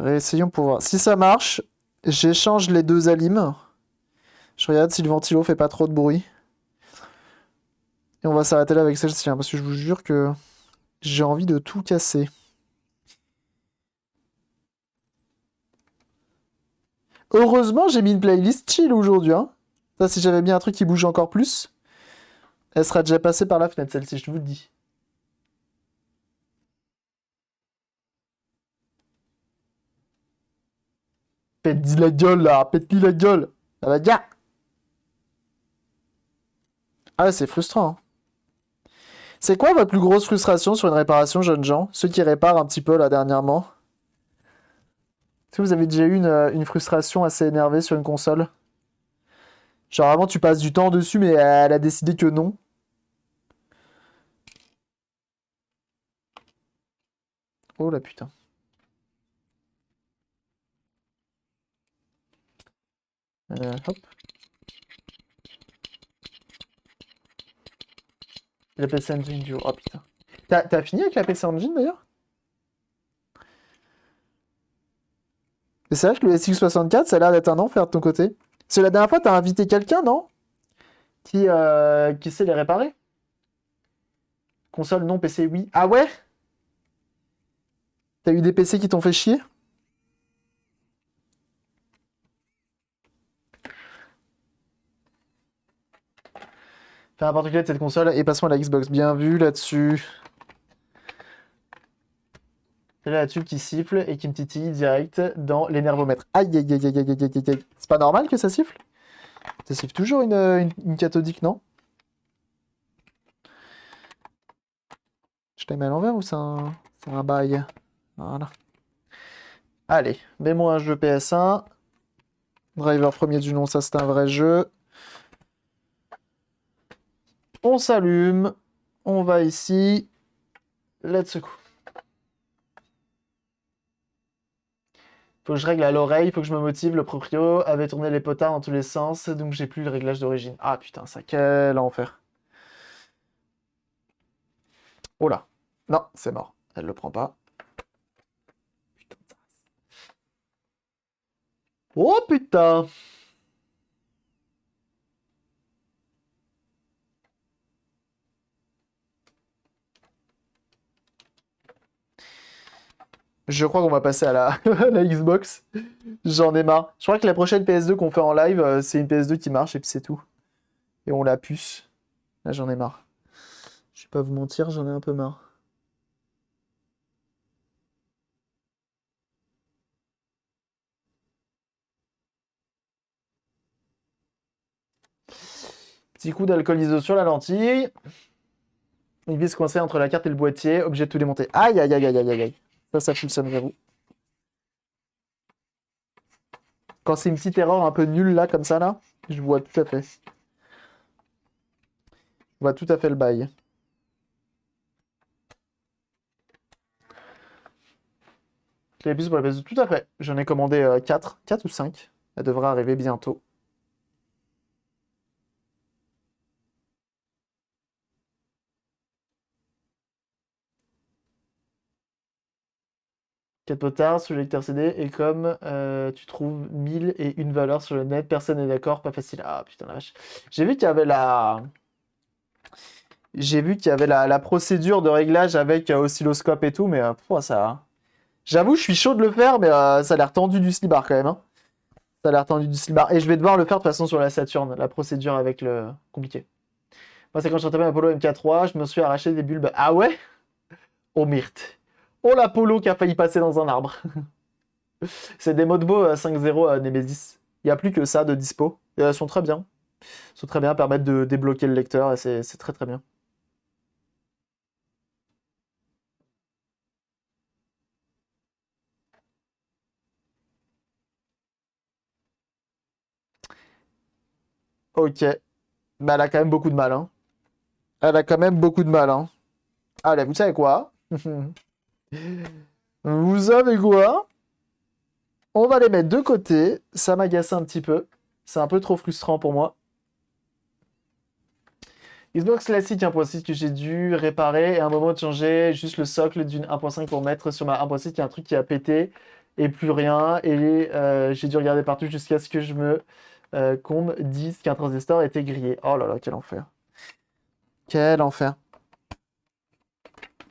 Essayons pour voir. Si ça marche, j'échange les deux alimes. Je regarde si le ventilo fait pas trop de bruit. Et on va s'arrêter là avec celle-ci, hein, parce que je vous jure que j'ai envie de tout casser. Heureusement, j'ai mis une playlist chill aujourd'hui, hein. Ça, si j'avais mis un truc qui bouge encore plus, elle sera déjà passée par la fenêtre, celle-ci, je vous le dis. Pète-lui la gueule, là. Pète-lui la gueule. Ça va bien. Ah, c'est frustrant, hein. C'est quoi votre plus grosse frustration sur une réparation, jeunes gens? Ceux qui réparent un petit peu, là, dernièrement. Est-ce que vous avez déjà eu une frustration assez énervée sur une console? Genre, vraiment, tu passes du temps dessus, mais elle a décidé que non. Oh la putain. Hop. La PC Engine du... Oh putain. T'as fini avec la PC Engine, d'ailleurs? Mais c'est vrai que le SX64, ça a l'air d'être un enfer de ton côté. C'est la dernière fois, t'as invité quelqu'un, non? Qui sait les réparer? Console non, PC oui. Ah ouais? T'as eu des PC qui t'ont fait chier? Fais n'importe quel de cette console et passe-moi la Xbox. Bien vu là-dessus. C'est là-dessus qui siffle et qui me titille direct dans les nervomètres. Aïe, aïe, aïe, aïe, aïe, aïe, aïe, aïe. C'est pas normal que ça siffle? Ça siffle toujours une cathodique, non? Je t'ai mis à l'envers ou c'est un bail? Voilà. Allez, mets-moi un jeu PS1. Driver premier du nom, ça c'est un vrai jeu. On s'allume. On va ici. Let's go. Faut que je règle à l'oreille, faut que je me motive. Le proprio avait tourné les potards dans tous les sens, donc j'ai plus le réglage d'origine. Ah putain, ça quel enfer. Oh là. Non, c'est mort. Elle le prend pas. Putain de ça. Oh putain. Je crois qu'on va passer à la, la Xbox. J'en ai marre. Je crois que la prochaine PS2 qu'on fait en live, c'est une PS2 qui marche et puis c'est tout. Et on la puce. Là, j'en ai marre. Je vais pas vous mentir, j'en ai un peu marre. Petit coup d'alcool iso sur la lentille. Une vis coincée entre la carte et le boîtier. Obligé de tout démonter. Aïe, aïe, aïe, aïe, aïe, aïe, aïe. Ça fout le seum, j'avoue. Quand c'est une petite erreur un peu nulle là, comme ça, là, je vois tout à fait. Je vois tout à fait le bail. Les puces pour la PS2, tout à fait. J'en ai commandé 4. 4 ou 5. Elle devrait arriver bientôt. Quatre potards sur le lecteur CD et comme tu trouves 1001 valeurs sur le net, personne n'est d'accord, pas facile. Ah putain la vache. J'ai vu qu'il y avait la... J'ai vu qu'il y avait la procédure de réglage avec oscilloscope et tout, mais pourquoi ça, hein. J'avoue, je suis chaud de le faire, mais ça a l'air tendu du slibard quand même, hein. Ça a l'air tendu du slibard. Et je vais devoir le faire de toute façon sur la Saturn, la procédure avec le... Compliqué. Moi, c'est quand je tapé Apollo MK3, je me suis arraché des bulbes. Ah ouais? Oh myrte. Oh l'Apollo qui a failli passer dans un arbre. C'est des Modbo 5.0 Nemesis. Il n'y a plus que ça de dispo. Et elles sont très bien. Elles sont très bien, permettent de débloquer le lecteur et c'est très très bien. Ok. Mais elle a quand même beaucoup de mal, hein. Elle a quand même beaucoup de mal, hein. Allez, vous savez quoi? Vous savez quoi? On va les mettre de côté. Ça m'agace un petit peu. C'est un peu trop frustrant pour moi. Xbox classique 1.6 que j'ai dû réparer et à un moment de changer juste le socle d'une 1.5 pour mettre sur ma 1.6. Il y a un truc qui a pété et plus rien. Et j'ai dû regarder partout jusqu'à ce que qu'on me dise qu'un transistor était grillé. Oh là là, quel enfer. Quel enfer.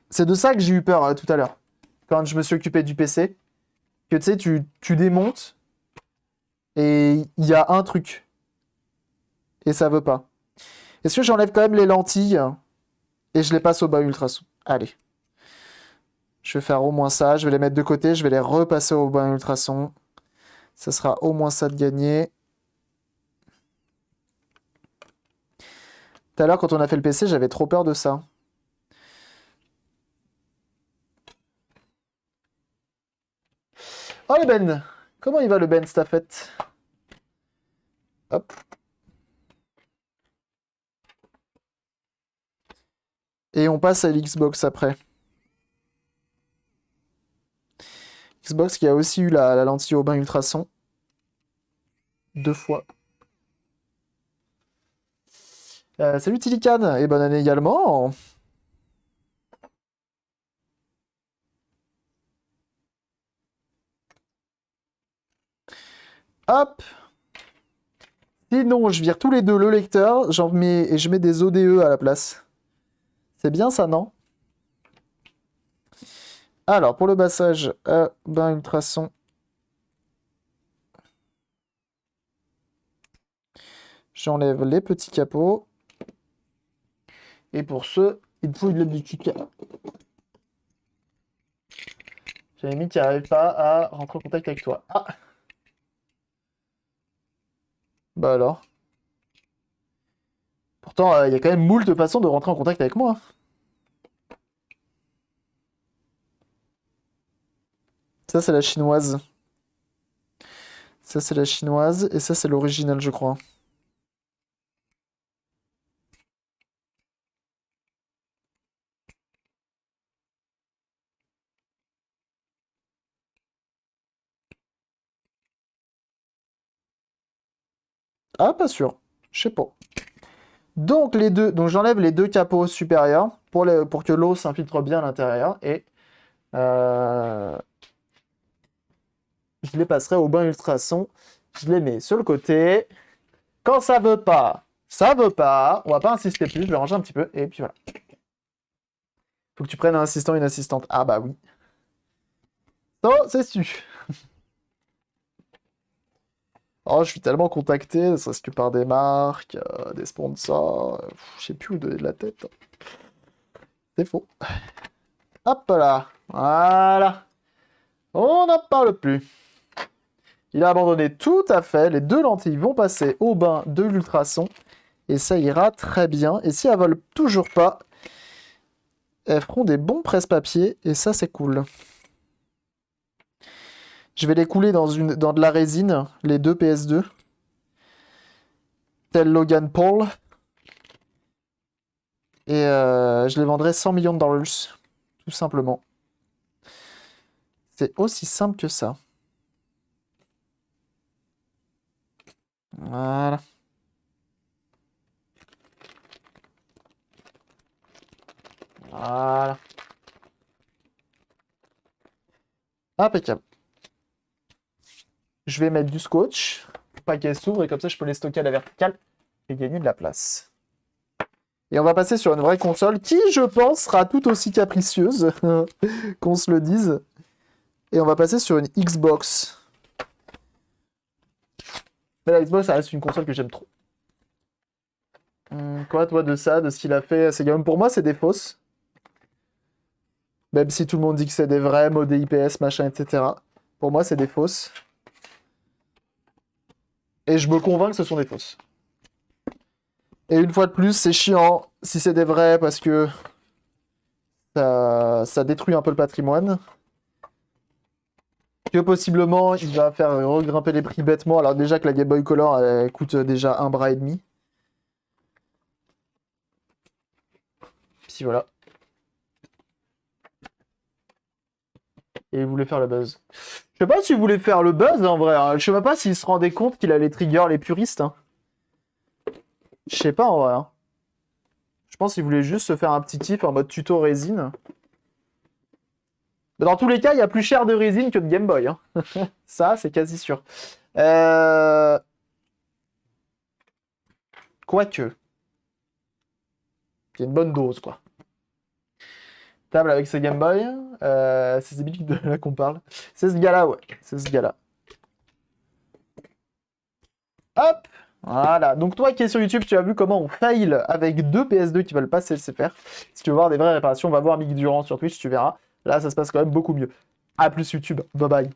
C'est de ça que j'ai eu peur tout à l'heure. Quand je me suis occupé du PC. Que tu sais, tu démontes et il y a un truc. Et ça veut pas. Est-ce que j'enlève quand même les lentilles et je les passe au bas ultrason? Allez. Je vais faire au moins ça. Je vais les mettre de côté. Je vais les repasser au bas ultrason. Ça sera au moins ça de gagner. Tout à l'heure, quand on a fait le PC, j'avais trop peur de ça. Oh le Ben! Comment il va le Ben Staffet? Hop. Et on passe à l'Xbox après. Xbox qui a aussi eu la lentille au bain ultrason. 2 fois. Salut Tilican et bonne année également. Hop. Sinon, je vire tous les deux le lecteur, j'en mets et je mets des ODE à la place. C'est bien ça, non? Alors, pour le bassage, ben ultrason. J'enlève les petits capots. Et pour ce, il faut de l'habitude. J'avais mis qu'il n'arrive pas à rentrer en contact avec toi. Ah! Bah alors. Pourtant, il y a quand même moult façons de rentrer en contact avec moi. Ça, c'est la chinoise. Ça, c'est la chinoise. Et ça, c'est l'original, je crois. Ah, pas sûr. Je sais pas. Donc, j'enlève les deux capots supérieurs pour que l'eau s'infiltre bien à l'intérieur. Et euh, je les passerai au bain ultrason. Je les mets sur le côté. Quand ça veut pas, ça veut pas. On va pas insister plus. Je vais ranger un petit peu. Et puis voilà. Faut que tu prennes un assistant et une assistante. Ah bah oui. Non, c'est su. Oh, je suis tellement contacté, ne serait-ce que par des marques, des sponsors. Je sais plus où donner de la tête. C'est faux. Hop là. Voilà. On n'en parle plus. Il a abandonné tout à fait. Les deux lentilles vont passer au bain de l'ultrason. Et ça ira très bien. Et si elles volent toujours pas, elles feront des bons presse-papier. Et ça, c'est cool. Je vais les couler dans de la résine, les deux PS2. Tel Logan Paul. Et je les vendrai 100 millions de dollars. Tout simplement. C'est aussi simple que ça. Voilà. Voilà. Impeccable. Je vais mettre du scotch pour pas qu'elle s'ouvre et comme ça je peux les stocker à la verticale et gagner de la place. Et on va passer sur une vraie console qui, je pense, sera tout aussi capricieuse, qu'on se le dise. Et on va passer sur une Xbox. Mais la Xbox, ça reste une console que j'aime trop. Quoi, toi, de ça, de ce qu'il a fait, c'est quand même pour moi, c'est des fausses. Même si tout le monde dit que c'est des vrais modes IPS, machin, etc. Pour moi, c'est des fausses. Et je me convainc que ce sont des fausses. Et une fois de plus, c'est chiant si c'est des vrais parce que ça détruit un peu le patrimoine. Que possiblement, il va faire regrimper les prix bêtement. Alors déjà que la Game Boy Color elle coûte déjà 1 bras et demi. Puis voilà. Et il voulait faire le buzz. Je sais pas s'il voulait faire le buzz en vrai. Hein. Je sais même pas s'il se rendait compte qu'il allait trigger les puristes. Hein. Je sais pas en vrai. Hein. Je pense qu'il voulait juste se faire un petit kiff en mode tuto résine. Mais dans tous les cas, il y a plus cher de résine que de Game Boy. Hein. Ça, c'est quasi sûr. Quoique. Il y a une bonne dose, quoi. Table avec ses Game Boy. C'est Zébic de là qu'on parle. C'est ce gars-là, ouais. C'est ce gars-là. Hop! Voilà. Donc toi qui es sur YouTube, tu as vu comment on fail avec deux PS2 qui veulent pas se laisser faire. Si tu veux voir des vraies réparations, va voir Mick Durand sur Twitch, tu verras. Là, ça se passe quand même beaucoup mieux. A plus YouTube. Bye bye.